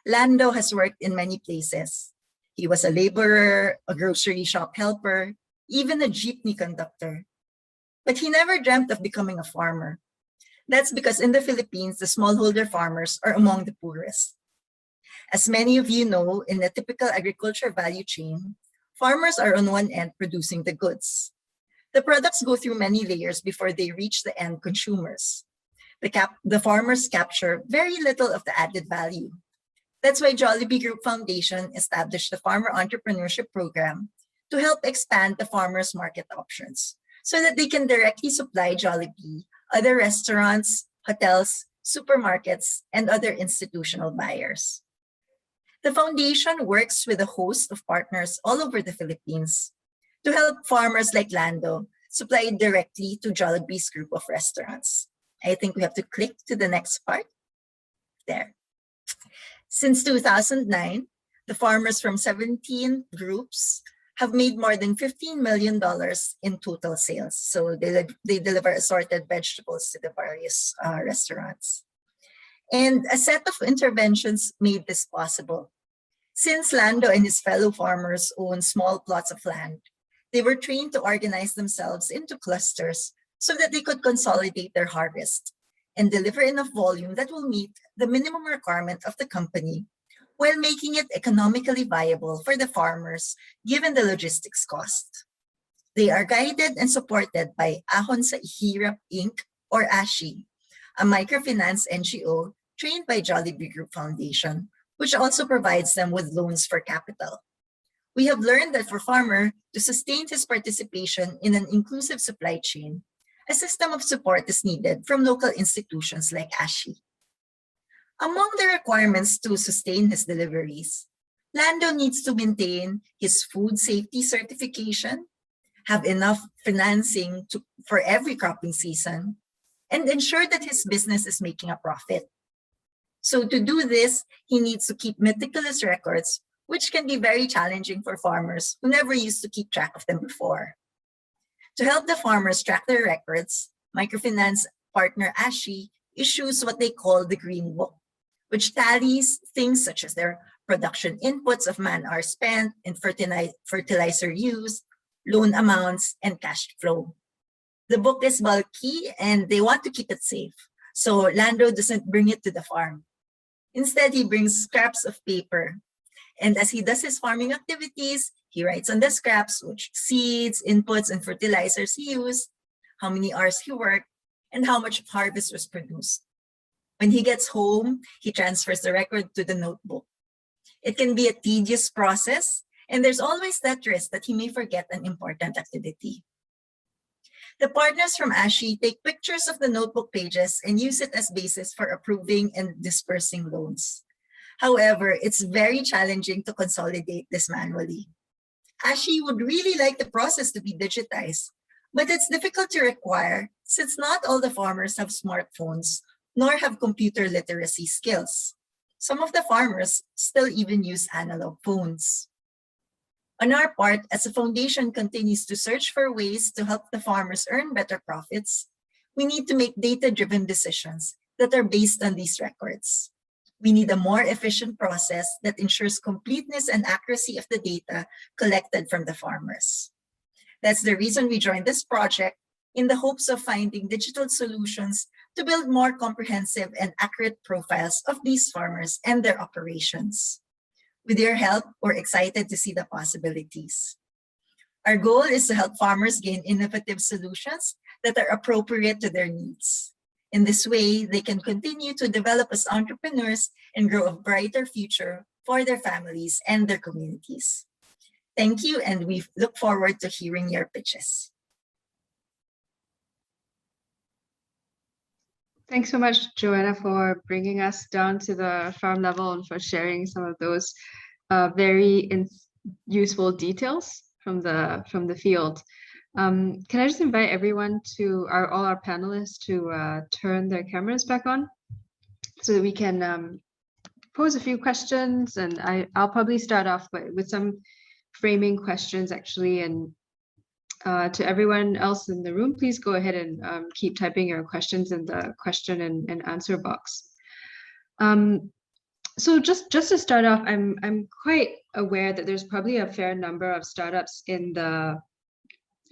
Lando has worked in many places. He was a laborer, a grocery shop helper, even a jeepney conductor. But he never dreamt of becoming a farmer. That's because in the Philippines, the smallholder farmers are among the poorest. As many of you know, in a typical agriculture value chain, farmers are on one end producing the goods. The products go through many layers before they reach the end consumers. The farmers capture very little of the added value. That's why Jollibee Group Foundation established the Farmer Entrepreneurship Program to help expand the farmers' market options so that they can directly supply Jollibee, other restaurants, hotels, supermarkets, and other institutional buyers. The foundation works with a host of partners all over the Philippines. to help farmers like Lando supply directly to Jollibee's group of restaurants. I think we have to click to the next part. There. Since 2009, the farmers from 17 groups have made more than $15 million in total sales. So they deliver assorted vegetables to the various restaurants. And a set of interventions made this possible. Since Lando and his fellow farmers own small plots of land, they were trained to organize themselves into clusters so that they could consolidate their harvest and deliver enough volume that will meet the minimum requirement of the company while making it economically viable for the farmers given the logistics cost. They are guided and supported by Ahon sa Ihirap Inc. or ASHI, a microfinance NGO trained by Jollibee Group Foundation, which also provides them with loans for capital. We have learned that for farmer to sustain his participation in an inclusive supply chain, a system of support is needed from local institutions like ASHI. Among the requirements to sustain his deliveries, Lando needs to maintain his food safety certification, have enough financing for every cropping season, and ensure that his business is making a profit. So to do this, he needs to keep meticulous records, which can be very challenging for farmers who never used to keep track of them before. To help the farmers track their records, microfinance partner ASHI issues what they call the Green Book, which tallies things such as their production inputs of man-hours spent and fertilizer use, loan amounts, and cash flow. The book is bulky and they want to keep it safe, so Lando doesn't bring it to the farm. Instead, he brings scraps of paper. And as he does his farming activities, he writes on the scraps which seeds, inputs, and fertilizers he used, how many hours he worked, and how much harvest was produced. When he gets home, he transfers the record to the notebook. It can be a tedious process, and there's always that risk that he may forget an important activity. The partners from ASHI take pictures of the notebook pages and use it as basis for approving and dispersing loans. However, it's very challenging to consolidate this manually. ASHI would really like the process to be digitized, but it's difficult to require since not all the farmers have smartphones nor have computer literacy skills. Some of the farmers still even use analog phones. On our part, as the foundation continues to search for ways to help the farmers earn better profits, we need to make data-driven decisions that are based on these records. We need a more efficient process that ensures completeness and accuracy of the data collected from the farmers. That's the reason we joined this project in the hopes of finding digital solutions to build more comprehensive and accurate profiles of these farmers and their operations. With your help, we're excited to see the possibilities. Our goal is to help farmers gain innovative solutions that are appropriate to their needs. In this way, they can continue to develop as entrepreneurs and grow a brighter future for their families and their communities. Thank you, and we look forward to hearing your pitches. Thanks so much, Joanna, for bringing us down to the farm level and for sharing some of those very useful details from the field. Can I just invite everyone to all our panelists to turn their cameras back on so that we can pose a few questions, and I'll probably start off with some framing questions actually, and to everyone else in the room, please go ahead and keep typing your questions in the question and answer box. So just to start off, I'm quite aware that there's probably a fair number of startups in the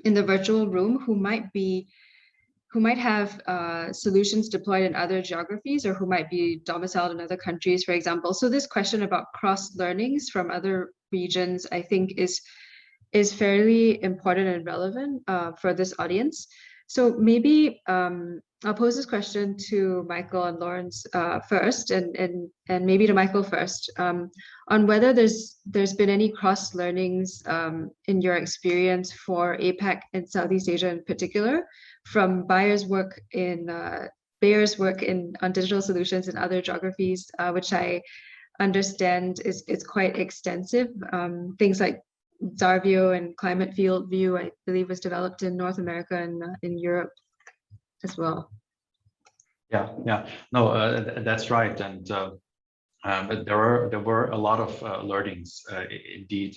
virtual room who might have solutions deployed in other geographies, or who might be domiciled in other countries, for example. So this question about cross learnings from other regions, I think, is fairly important and relevant for this audience. So maybe I'll pose this question to Michael and Lawrence first, and maybe to Michael first, on whether there's been any cross learnings in your experience for APAC and Southeast Asia in particular, from Bayer's work on digital solutions in other geographies, which I understand is quite extensive. Things like Zarvio and Climate Field View, I believe, was developed in North America and in Europe as well. Yeah, no, that's right. And there were a lot of learnings indeed.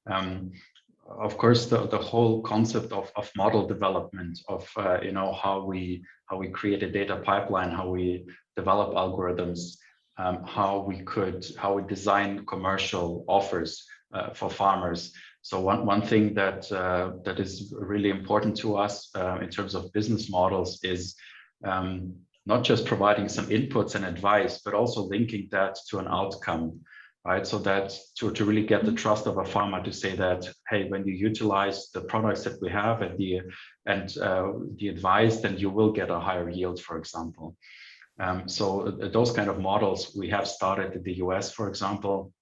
Of course, the whole concept of model development, of how we create a data pipeline, how we develop algorithms, how we design commercial offers for farmers. So one thing that is really important to us in terms of business models is not just providing some inputs and advice, but also linking that to an outcome, right? So that to really get the trust of a farmer to say that, hey, when you utilize the products that we have and the advice, then you will get a higher yield, for example. So those kind of models we have started in the US, for example,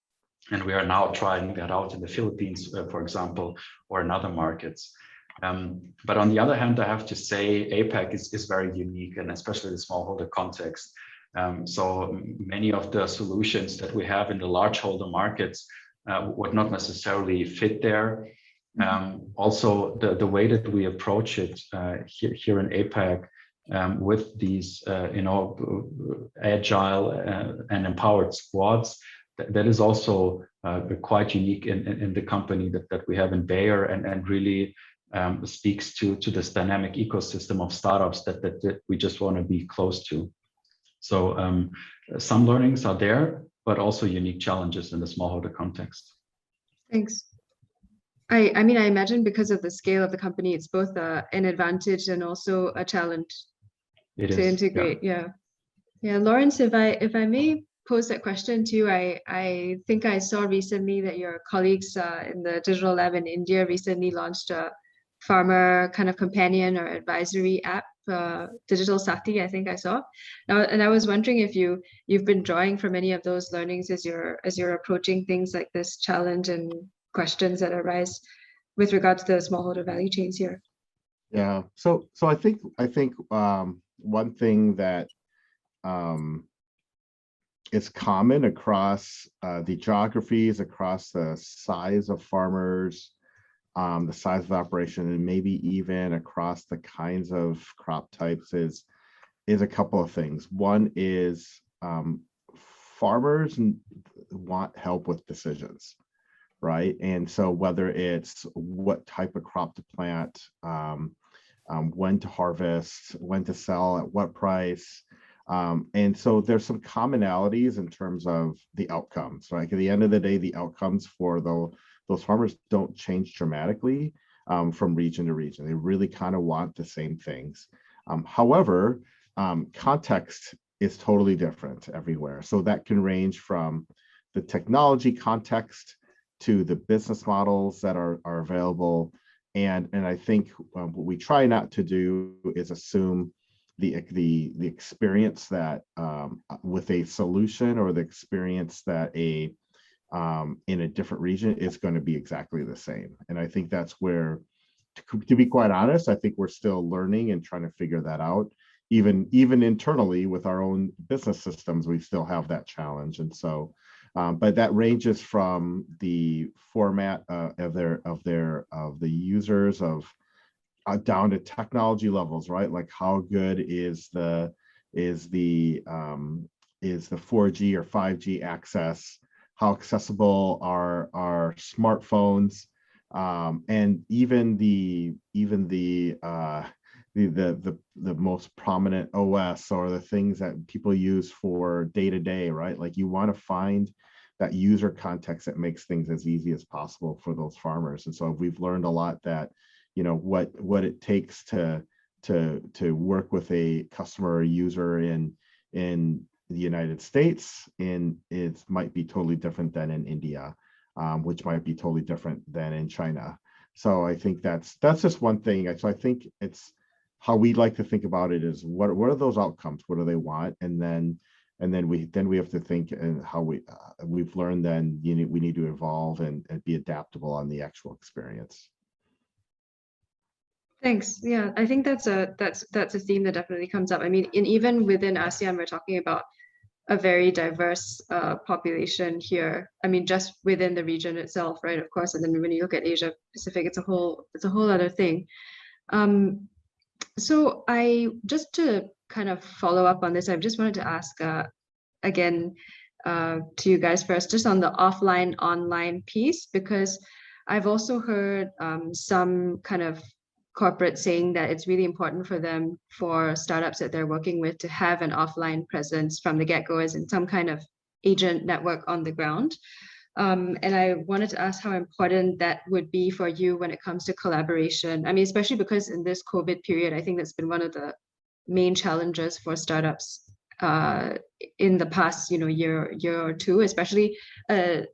and we are now trying that out in the Philippines, for example, or in other markets. But on the other hand, I have to say APAC is very unique, and especially the smallholder context. So many of the solutions that we have in the largeholder markets would not necessarily fit there. Also, the way that we approach it here in APAC with these, agile and empowered squads, that is also quite unique in the company that we have in Bayer, and really speaks to this dynamic ecosystem of startups that we just want to be close to. So some learnings are there, but also unique challenges in the smallholder context. Thanks. I mean, I imagine because of the scale of the company, it's both an advantage and also a challenge to integrate. Yeah. Lawrence, if I may pose that question to you, I think I saw recently that your colleagues in the digital lab in India recently launched a farmer kind of companion or advisory app, Digital Sati, I think I saw. Now, and I was wondering if you've been drawing from any of those learnings as you're approaching things like this challenge and questions that arise with regard to the smallholder value chains here. Yeah. So I think one thing that is common across the geographies, across the size of farmers, the size of the operation, and maybe even across the kinds of crop types is a couple of things. One is farmers want help with decisions, right? And so whether it's what type of crop to plant, when to harvest, when to sell, at what price. And so there's some commonalities in terms of the outcomes. Like at the end of the day, the outcomes for those farmers don't change dramatically from region to region. They really kind of want the same things. However, context is totally different everywhere. So that can range from the technology context to the business models that are available. And I think what we try not to do is assume the experience that with a solution, or the experience that in a different region is going to be exactly the same. And I think that's where, to be quite honest, I think we're still learning and trying to figure that out. Even internally with our own business systems, we still have that challenge. And so, but that ranges from the format of the users down to technology levels, right? Like how good is the 4G or 5G access? How accessible are smartphones, and even the most prominent OS, or the things that people use for day to day, right? Like you want to find that user context that makes things as easy as possible for those farmers. And so we've learned a lot that, what it takes to work with a customer or user in the United States, and it might be totally different than in India, which might be totally different than in China. So I think that's just one thing. So I think it's how we like to think about it is what are those outcomes? What do they want? And then we have to think and how we've learned then we need to evolve and be adaptable on the actual experience. Thanks. Yeah, I think that's a theme that definitely comes up. I mean, even within ASEAN, we're talking about a very diverse population here. I mean, just within the region itself, right? Of course, and then when you look at Asia Pacific, it's a whole other thing. So just to kind of follow up on this, I just wanted to ask again to you guys first, just on the offline online piece, because I've also heard some kind of corporate saying that it's really important for them, for startups that they're working with, to have an offline presence from the get-go, as in some kind of agent network on the ground. And I wanted to ask how important that would be for you when it comes to collaboration. I mean, especially because in this COVID period, I think that's been one of the main challenges for startups in the past, year or two, especially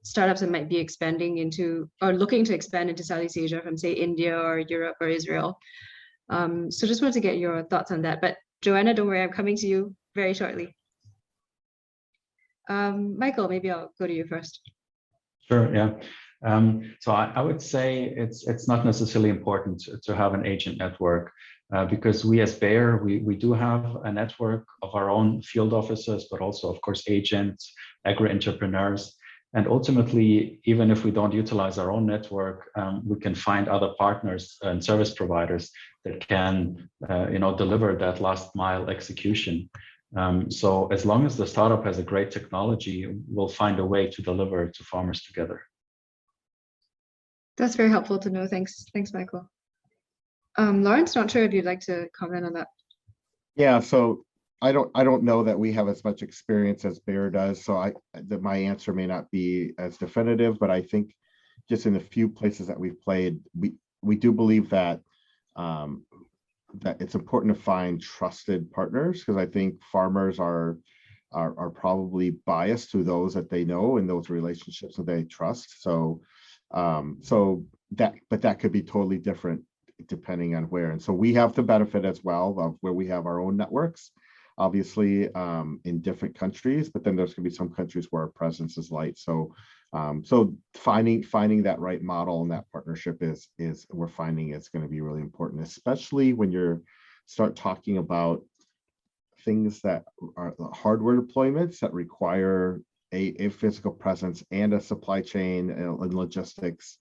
startups that might be expanding into or looking to expand into Southeast Asia from, say, India or Europe or Israel. So just wanted to get your thoughts on that. But Joanna, don't worry, I'm coming to you very shortly. Michael, maybe I'll go to you first. Sure, yeah. So I would say it's not necessarily important to have an agent network. Because we as Bayer, we do have a network of our own field officers, but also, of course, agents, agri-entrepreneurs. And ultimately, even if we don't utilize our own network, we can find other partners and service providers that can deliver that last mile execution. So as long as the startup has a great technology, we'll find a way to deliver to farmers together. That's very helpful to know. Thanks, Michael. Lawrence, not sure if you'd like to comment on that. Yeah, so I don't know that we have as much experience as Bayer does, so my answer may not be as definitive, but I think just in the few places that we've played, we do believe that that it's important to find trusted partners, because I think farmers are probably biased to those that they know and those relationships that they trust. So that could be totally different depending on where. And so we have the benefit as well of where we have our own networks, obviously in different countries, but then there's going to be some countries where our presence is light. So finding that right model and that partnership is we're finding it's going to be really important, especially when you start talking about things that are hardware deployments that require a physical presence and a supply chain and logistics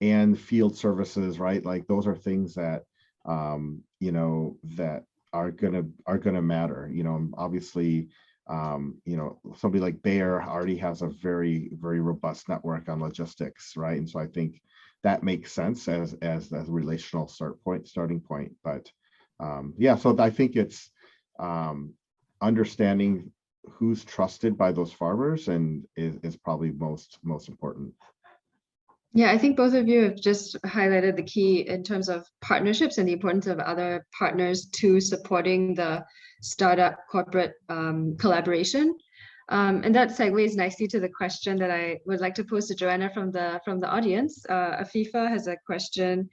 and field services, right? Like those are things that that are gonna matter. Obviously, somebody like Bayer already has a very, very robust network on logistics, right? And so I think that makes sense as a relational starting point. But yeah, so I think it's understanding who's trusted by those farmers and is probably most important. Yeah, I think both of you have just highlighted the key in terms of partnerships and the importance of other partners to supporting the startup corporate collaboration. And that segues nicely to the question that I would like to pose to Joanna from the audience. Afifa has a question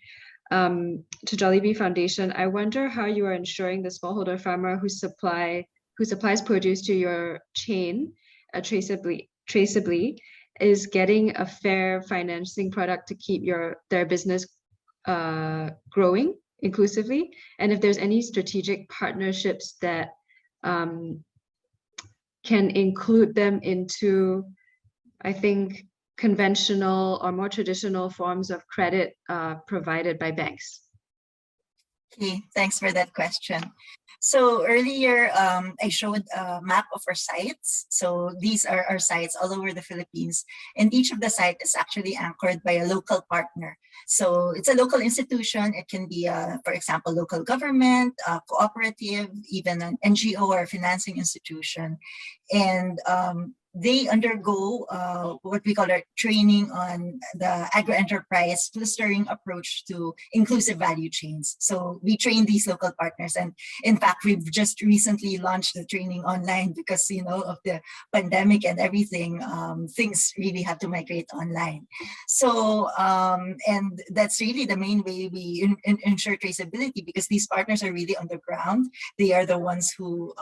to Jollibee Foundation. I wonder how you are ensuring the smallholder farmer who supplies produce to your chain traceably is getting a fair financing product to keep their business growing inclusively, and if there's any strategic partnerships that can include them into, I think, conventional or more traditional forms of credit provided by banks. Okay, thanks for that question. So earlier, I showed a map of our sites. So these are our sites all over the Philippines, and each of the sites is actually anchored by a local partner. So it's a local institution. It can be, for example, local government, cooperative, even an NGO or financing institution. And they undergo what we call our training on the agro-enterprise clustering approach to inclusive value chains. So we train these local partners, and in fact, we've just recently launched the training online because of the pandemic and everything. Things really have to migrate online. So and that's really the main way we ensure traceability, because these partners are really on the ground. They are the ones who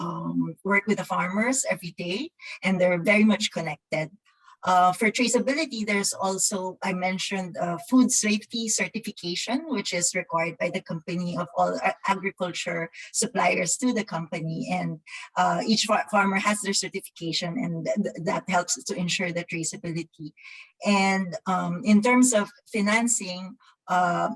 work with the farmers every day, and they're very much connected. For traceability, there's also, I mentioned, food safety certification, which is required by the company of all agriculture suppliers to the company. And each farmer has their certification, and that helps to ensure the traceability. And in terms of financing,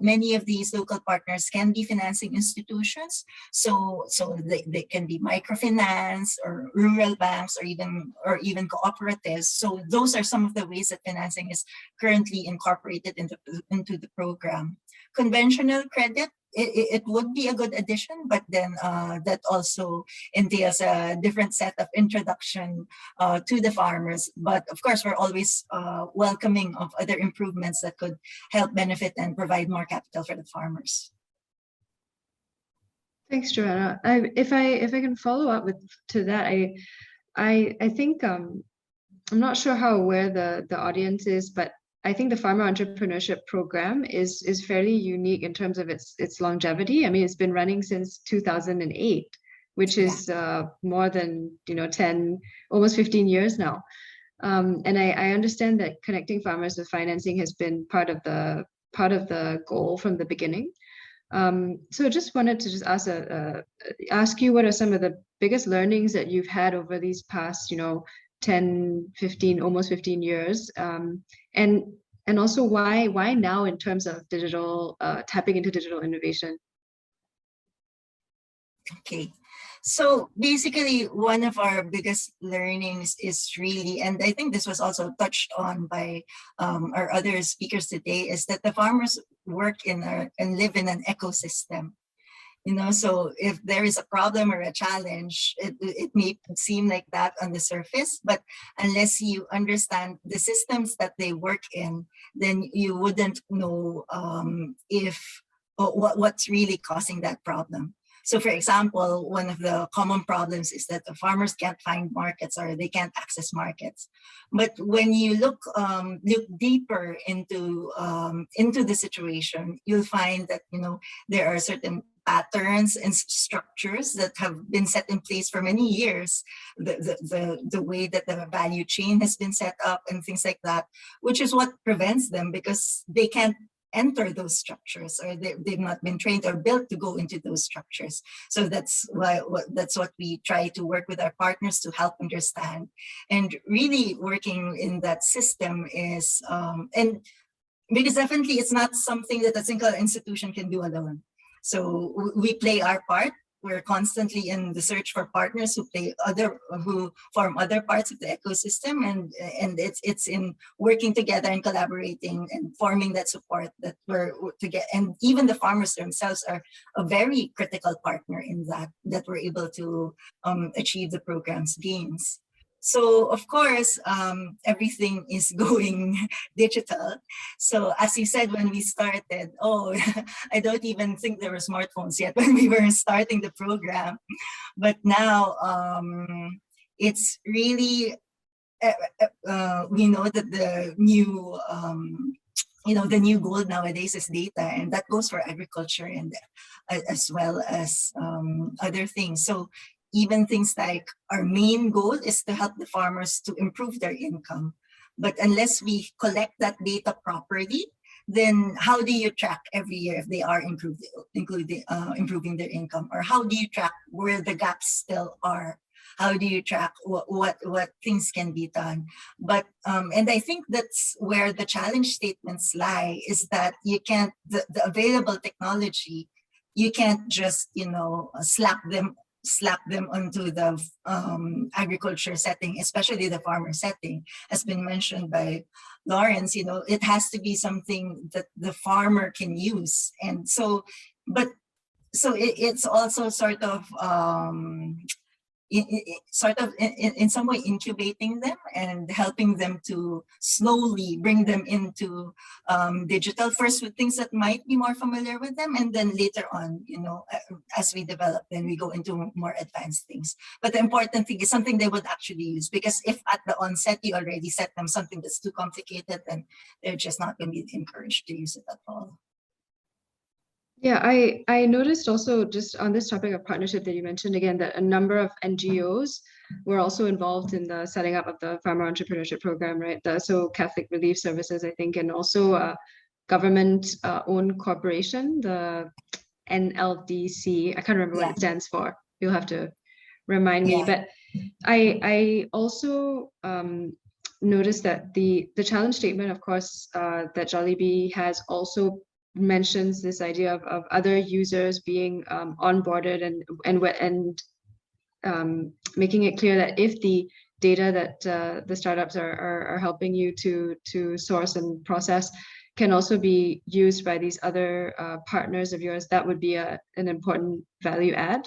many of these local partners can be financing institutions. So they can be microfinance or rural banks or even cooperatives. So those are some of the ways that financing is currently incorporated into the program. Conventional credit, it would be a good addition, but then that also entails a different set of introduction to the farmers. But of course, we're always welcoming of other improvements that could help benefit and provide more capital for the farmers. Thanks, Joanna. If I can follow up to that, I think I'm not sure how aware the audience is, but I think the Farmer Entrepreneurship Program is fairly unique in terms of its longevity. I mean, it's been running since 2008, which is more than 10, almost 15 years now. And I understand that connecting farmers with financing has been part of the goal from the beginning. So I just wanted to ask you what are some of the biggest learnings that you've had over these past 10, 15, almost 15 years, and also why now in terms of digital, tapping into digital innovation? Okay, so basically one of our biggest learnings is really, and I think this was also touched on by our other speakers today, is that the farmers work and live in an ecosystem. So if there is a problem or a challenge, it may seem like that on the surface, but unless you understand the systems that they work in, then you wouldn't know what's really causing that problem. So for example, one of the common problems is that the farmers can't find markets or they can't access markets. But when you look deeper into the situation, you'll find that there are certain patterns and structures that have been set in place for many years, the way that the value chain has been set up and things like that, which is what prevents them, because they can't enter those structures, or they've not been trained or built to go into those structures. So that's what we try to work with our partners to help understand. And really working in that system is, and because definitely it's not something that a single institution can do alone. So we play our part. We're constantly in the search for partners who form other parts of the ecosystem, and it's in working together and collaborating and forming that support that we're to get. And even the farmers themselves are a very critical partner in that we're able to achieve the program's gains. So of course, everything is going digital. So as you said, when we started, I don't even think there were smartphones yet when we were starting the program. But now it's really, we know that the new, the new goal nowadays is data, and that goes for agriculture and as well as other things. So even things like our main goal is to help the farmers to improve their income. But unless we collect that data properly, then how do you track every year if they are improving their income? Or how do you track where the gaps still are? How do you track what things can be done? But and I think that's where the challenge statements lie, is that you can't, the available technology, you can't just slap them onto the agriculture setting, especially the farmer setting. Has been mentioned by Lawrence, it has to be something that the farmer can use. And so, it's also sort of in some way incubating them and helping them to slowly bring them into digital, first with things that might be more familiar with them, and then later on, as we develop, then we go into more advanced things. But the important thing is something they would actually use, because if at the onset you already set them something that's too complicated, then they're just not going to be encouraged to use it at all. Yeah, I noticed also, just on this topic of partnership that you mentioned again, that a number of NGOs were also involved in the setting up of the Farmer Entrepreneurship Program, right? So Catholic Relief Services, I think, and also a government-owned corporation, the NLDC. I can't remember what it stands for. You'll have to remind me. But I also noticed that the challenge statement, of course, that Jollibee has also mentions this idea of other users being onboarded and making it clear that if the data that the startups are helping you to source and process can also be used by these other partners of yours, that would be an important value add.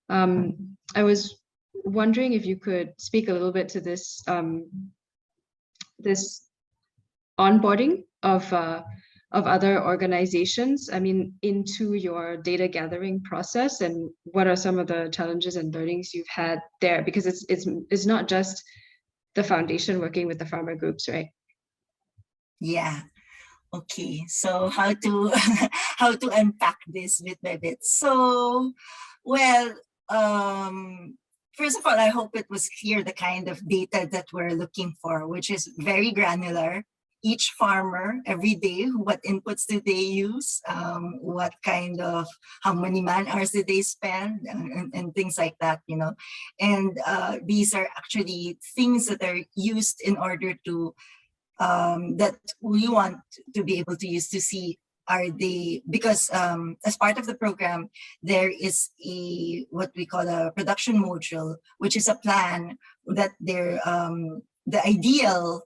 I was wondering if you could speak a little bit to this this onboarding of other organizations, I mean, into your data gathering process, and what are some of the challenges and learnings you've had there? Because it's not just the foundation working with the farmer groups, right? Yeah. Okay. So how to how to unpack this bit by bit? So, well, first of all, I hope it was clear the kind of data that we're looking for, which is very granular. Each farmer every day, what inputs do they use, what kind of, how many man hours do they spend, and things like that, you know. And these are actually things that are used in order to, that we want to be able to use to see, are they, because as part of the program, there is a, what we call a production module, which is a plan that they're, the ideal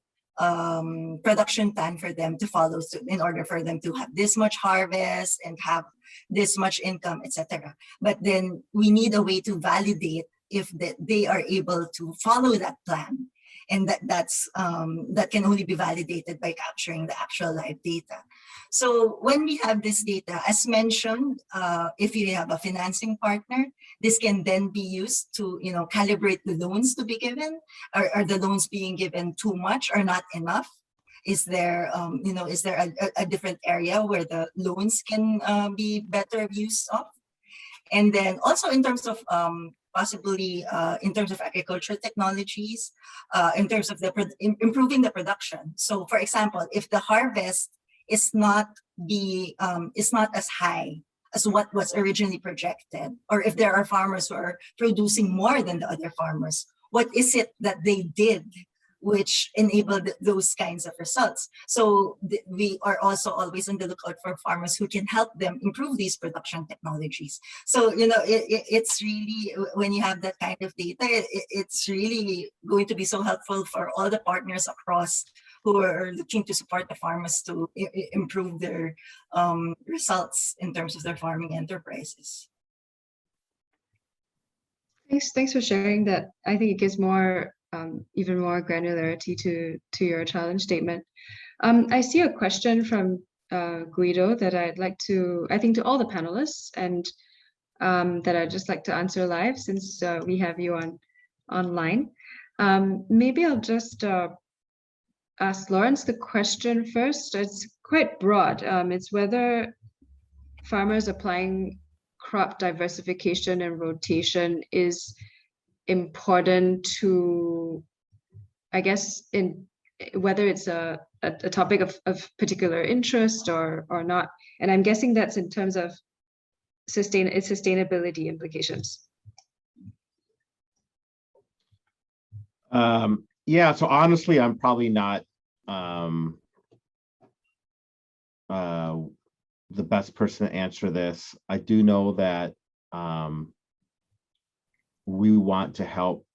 production plan for them to follow, so in order for them to have this much harvest and have this much income, etc. But then we need a way to validate if they are able to follow that plan, and that can only be validated by capturing the actual live data. So when we have this data, as mentioned, if you have a financing partner, this can then be used to, you know, calibrate the loans to be given. Are the loans being given too much or not enough? Is there, you know, is there a different area where the loans can be better used of? And then also in terms of possibly in terms of agricultural technologies, in terms of the improving the production. So for example, if the harvest is not as high as what was originally projected, or if there are farmers who are producing more than the other farmers, what is it that they did which enabled those kinds of results? So we are also always on the lookout for farmers who can help them improve these production technologies. So, you know, it's really, when you have that kind of data, it's really going to be so helpful for all the partners across who are looking to support the farmers to improve their results in terms of their farming enterprises. Thanks for sharing that. I think it gives more, even more granularity to your challenge statement. I see a question from Guido that I'd like to, I think, to all the panelists, and that I'd just like to answer live, since we have you online. Maybe I'll just ask Lawrence the question first. It's quite broad. It's whether farmers applying crop diversification and rotation is important to, I guess, in whether it's a topic of particular interest or not. And I'm guessing that's in terms of sustainability implications. Yeah, so honestly, I'm probably not the best person to answer this. I do know that we want to help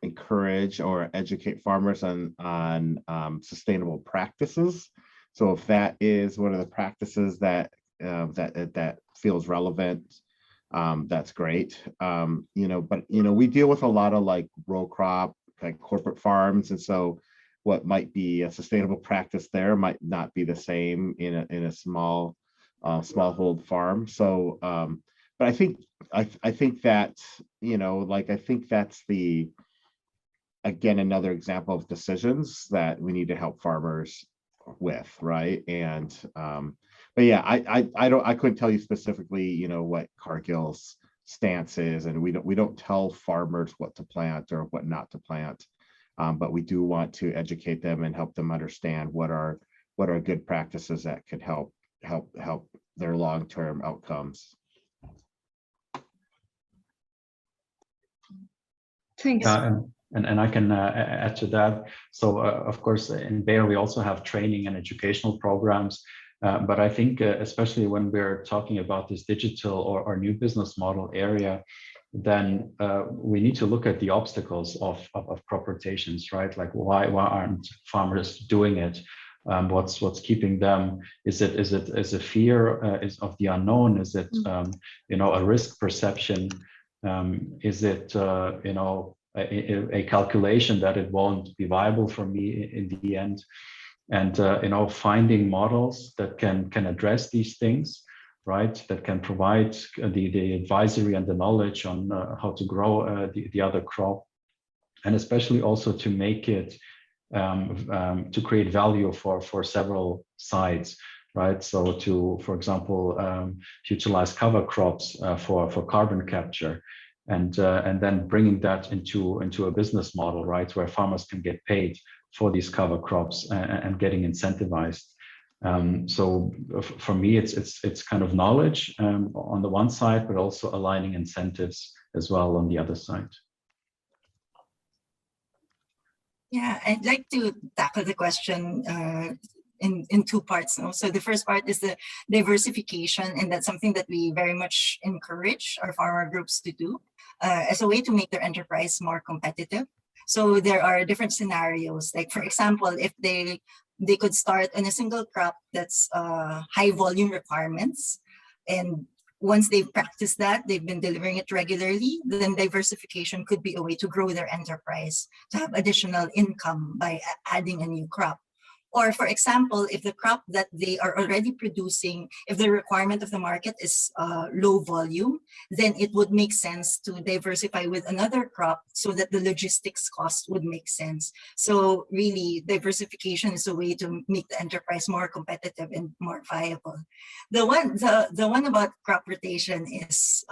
encourage or educate farmers on sustainable practices. So if that is one of the practices that that feels relevant, that's great. You know, but you know, we deal with a lot of like row crop, like corporate farms, and so what might be a sustainable practice there might not be the same in a small smallhold farm. So but I think that, you know, like, I think that's the, again, another example of decisions that we need to help farmers with, right? And but yeah, I couldn't tell you specifically, you know, what Cargill's stances, and we don't tell farmers what to plant or what not to plant, but we do want to educate them and help them understand what are good practices that could help their long-term outcomes. Thanks. And I can add to that. So of course, in Bayer, we also have training and educational programs. But I think especially when we're talking about this digital or new business model area, then we need to look at the obstacles of crop rotations, right? Like why aren't farmers doing it? What's keeping them? Is it fear is of the unknown? Is it a risk perception? Is it a calculation that it won't be viable for me in the end? And finding models that can address these things, right? That can provide the advisory and the knowledge on how to grow the other crop, and especially also to make it to create value for several sides, right? So to, for example, utilize cover crops for carbon capture, and then bringing that into a business model, right, where farmers can get paid for these cover crops and getting incentivized. So for me, it's kind of knowledge on the one side, but also aligning incentives as well on the other side. Yeah, I'd like to tackle the question in two parts. So the first part is the diversification, and that's something that we very much encourage our farmer groups to do as a way to make their enterprise more competitive. So there are different scenarios. Like for example, if they could start on a single crop that's high volume requirements, and once they've practiced that, they've been delivering it regularly, then diversification could be a way to grow their enterprise, to have additional income by adding a new crop. Or for example, if the crop that they are already producing, if the requirement of the market is low volume, then it would make sense to diversify with another crop so that the logistics cost would make sense. So really, diversification is a way to make the enterprise more competitive and more viable. The one about crop rotation is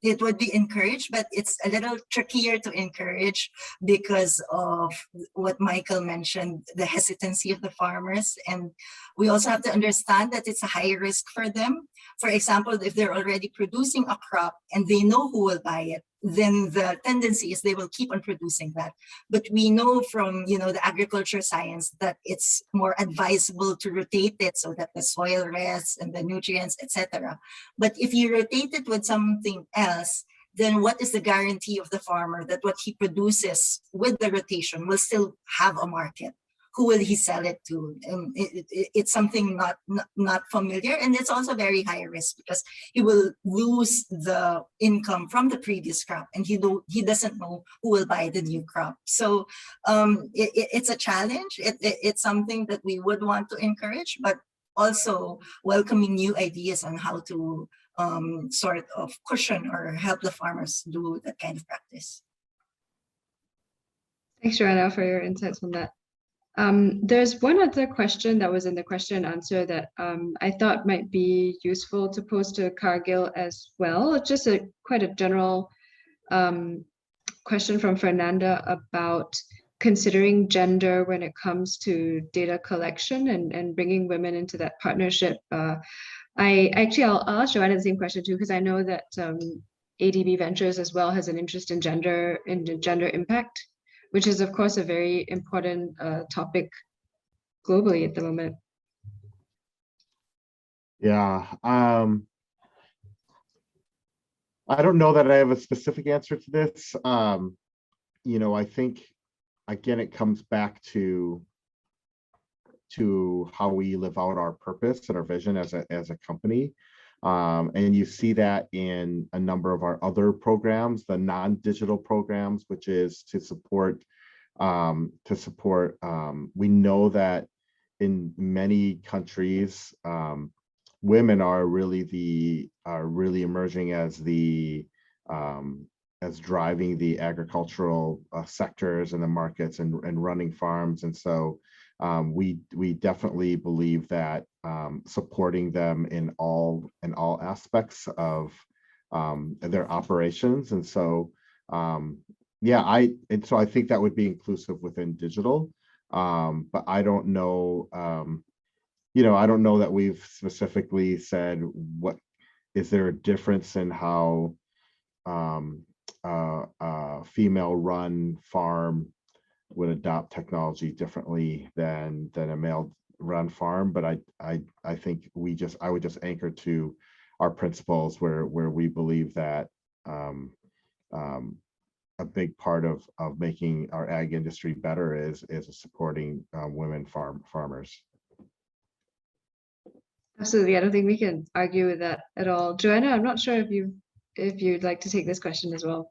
it would be encouraged, but it's a little trickier to encourage because of what Michael mentioned, the hesitancy of the farmers. And we also have to understand that it's a high risk for them. For example, if they're already producing a crop and they know who will buy it, then the tendency is they will keep on producing that. But we know from the agriculture science that it's more advisable to rotate it so that the soil rests and the nutrients, etc. But if you rotate it with something else, then what is the guarantee of the farmer that what he produces with the rotation will still have a market? Who will he sell it to? It's something not familiar, and it's also very high risk because he will lose the income from the previous crop, and he doesn't know who will buy the new crop. So it's a challenge. It's something that we would want to encourage, but also welcoming new ideas on how to sort of cushion or help the farmers do that kind of practice. Thanks, Joanna, for your insights on that. There's one other question that was in the question and answer that I thought might be useful to pose to Cargill as well. It's just quite a general question from Fernanda about considering gender when it comes to data collection and bringing women into that partnership. I'll ask Joanna the same question too, because I know that Adb Ventures as well has an interest in gender impact, which is, of course, a very important topic globally at the moment. Yeah, I don't know that I have a specific answer to this. I think, again, it comes back to how we live out our purpose and our vision as a company. And you see that in a number of our other programs, the non-digital programs, which is to support. We know that in many countries, women are really emerging as driving the agricultural sectors and the markets and running farms. And so we definitely believe that supporting them in all aspects of their operations. And so, yeah, I think that would be inclusive within digital. But I don't know, I don't know that we've specifically said is there a difference in how a female-run farm would adopt technology differently than a male-run farm. But I think I would just anchor to our principles where we believe that a big part of making our ag industry better is supporting women farmers. Absolutely, I don't think we can argue with that at all. Joanna, I'm not sure if you'd like to take this question as well.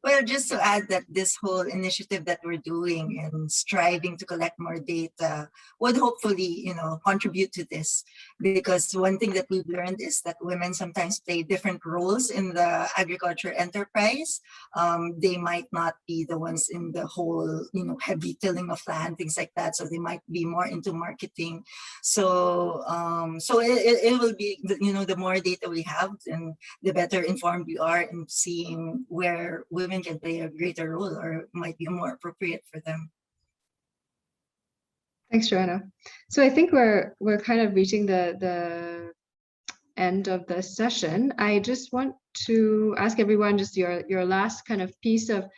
Well, just to add that this whole initiative that we're doing and striving to collect more data would hopefully, contribute to this. Because one thing that we've learned is that women sometimes play different roles in the agriculture enterprise. They might not be the ones in the whole, heavy tilling of land, things like that. So they might be more into marketing. So, it will be, the more data we have, and the better informed we are in seeing where women can play a greater role or might be more appropriate for them. Thanks, Joanna. So I think we're kind of reaching the end of the session. I just want to ask everyone just your last kind of piece of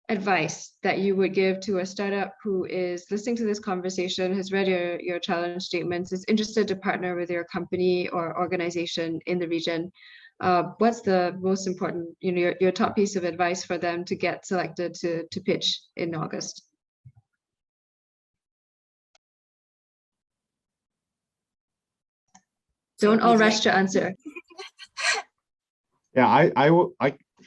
advice that you would give to a startup who is listening to this conversation, has read your challenge statements, is interested to partner with your company or organization in the region. What's the most important, your top piece of advice for them to get selected to pitch in August? Don't all rush to answer. Yeah,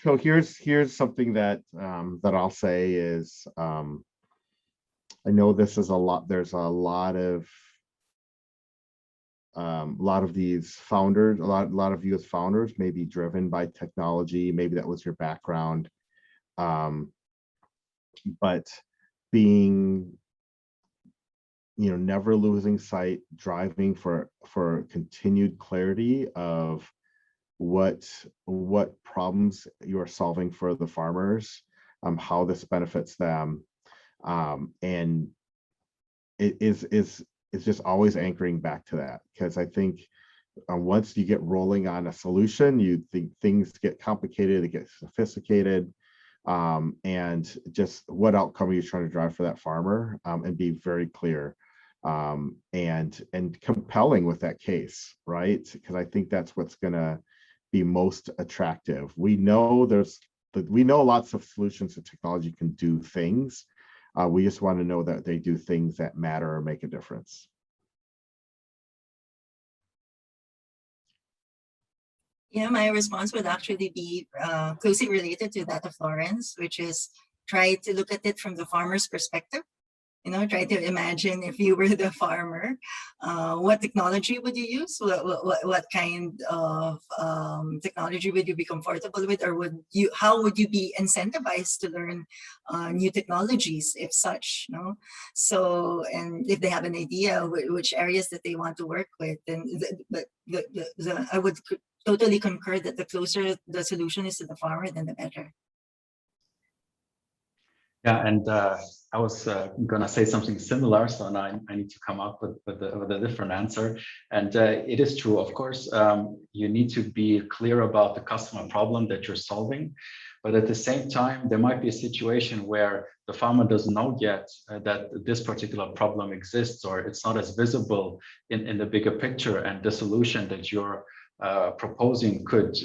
so here's something that I'll say is, I know this is there's a lot of these founders, a lot of you as founders may be driven by technology. Maybe that was your background, but being, never losing sight, driving for continued clarity of what problems you are solving for the farmers, how this benefits them, and it is just always anchoring back to that, because I think once you get rolling on a solution, you think things get complicated, it gets sophisticated, and just what outcome are you trying to drive for that farmer, and be very clear and compelling with that case, right? Because I think that's what's going to be most attractive. We know lots of solutions to technology can do things. We just want to know that they do things that matter or make a difference. Yeah, my response would actually be closely related to that of Florence, which is try to look at it from the farmer's perspective. Try to imagine if you were the farmer, what technology would you use? What kind of technology would you be comfortable with, or how would you be incentivized to learn new technologies, if such? So, and if they have an idea which areas that they want to work with, then I would totally concur that the closer the solution is to the farmer, then the better. Yeah, and I was going to say something similar, so now I need to come up with a different answer. And it is true, of course, you need to be clear about the customer problem that you're solving. But at the same time, there might be a situation where the farmer doesn't know yet that this particular problem exists, or it's not as visible in the bigger picture, and the solution that you're proposing could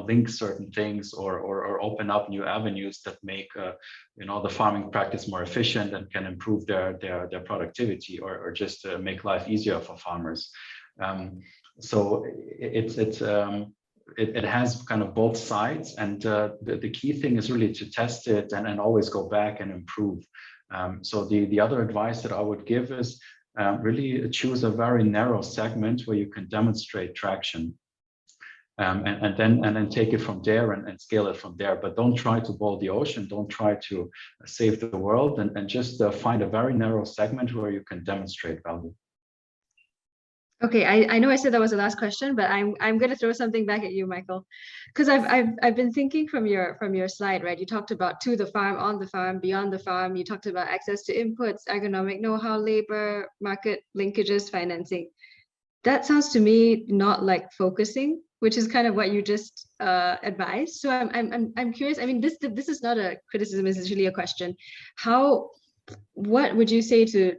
link certain things or open up new avenues that make the farming practice more efficient and can improve their productivity, or just make life easier for farmers. So it has kind of both sides, and the key thing is really to test it and always go back and improve. So the other advice that I would give is really choose a very narrow segment where you can demonstrate traction, and then take it from there and scale it from there. But don't try to boil the ocean, don't try to save the world, and just find a very narrow segment where you can demonstrate value. Okay, I know I said that was the last question, but I'm gonna throw something back at you, Michael, because I've been thinking from your slide, right? You talked about to the farm, on the farm, beyond the farm. You talked about access to inputs, agronomic know-how, labor, market linkages, financing. That sounds to me not like focusing, which is kind of what you just advised. So I'm curious. I mean, this is not a criticism. It's actually a question. What would you say to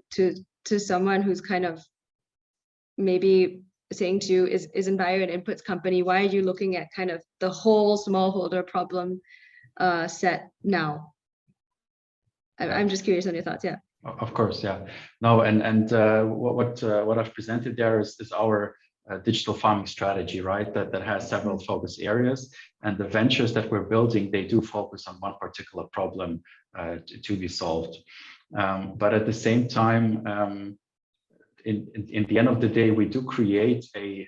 someone who's kind of maybe saying to you is in bio and inputs company, why are you looking at kind of the whole smallholder problem set now? I'm just curious on your thoughts. Yeah. Of course, yeah. No, and what I've presented there is our digital farming strategy, right? That has several focus areas, and the ventures that we're building, they do focus on one particular problem to be solved. But at the same time, in the end of the day, we do create a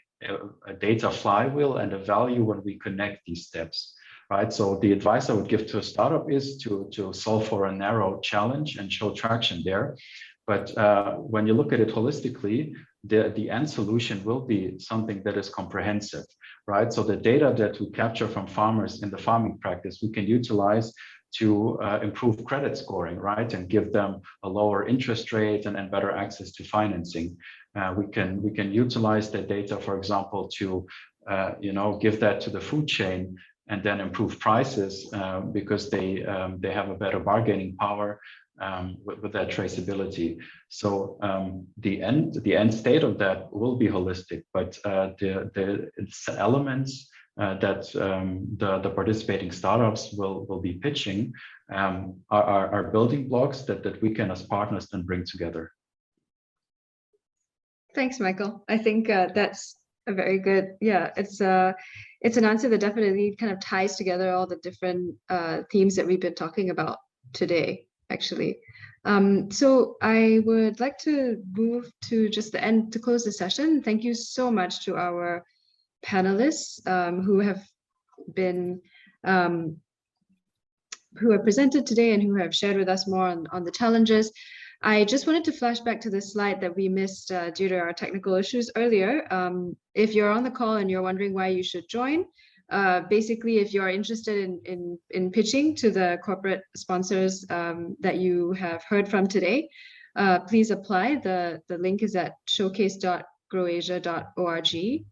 data flywheel and a value when we connect these steps, right? So the advice I would give to a startup is to solve for a narrow challenge and show traction there. But when you look at it holistically, the end solution will be something that is comprehensive, right? So the data that we capture from farmers in the farming practice, we can utilize to improve credit scoring, right, and give them a lower interest rate and better access to financing. We can utilize that data, for example, to give that to the food chain and then improve prices because they have a better bargaining power with that traceability. So the end state of that will be holistic, but the elements that the participating startups will be pitching are building blocks that we can as partners then bring together. Thanks, Michael. I think that's a very good, yeah, it's an answer that definitely kind of ties together all the different themes that we've been talking about today, actually. So I would like to move to just the end to close the session. Thank you so much to our panelists who have been who have presented today and who have shared with us more on the challenges. I just wanted to flash back to the slide that we missed due to our technical issues earlier. If you're on the call and you're wondering why you should join, basically, if you're interested in pitching to the corporate sponsors that you have heard from today, please apply. The link is at showcase.growasia.org.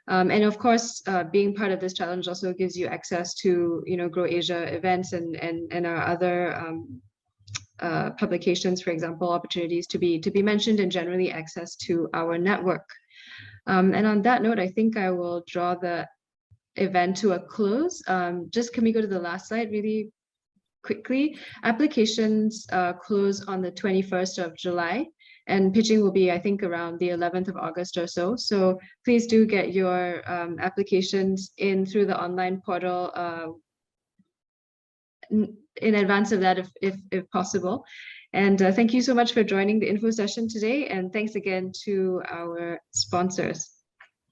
And of course, being part of this challenge also gives you access to, Grow Asia events and our other publications, for example, opportunities to be mentioned, and generally access to our network. And on that note, I think I will draw the event to a close. Just can we go to the last slide really quickly? Applications close on the 21st of July. And pitching will be, I think, around the 11th of August or so. So please do get your applications in through the online portal in advance of that, if possible. And thank you so much for joining the info session today. And thanks again to our sponsors.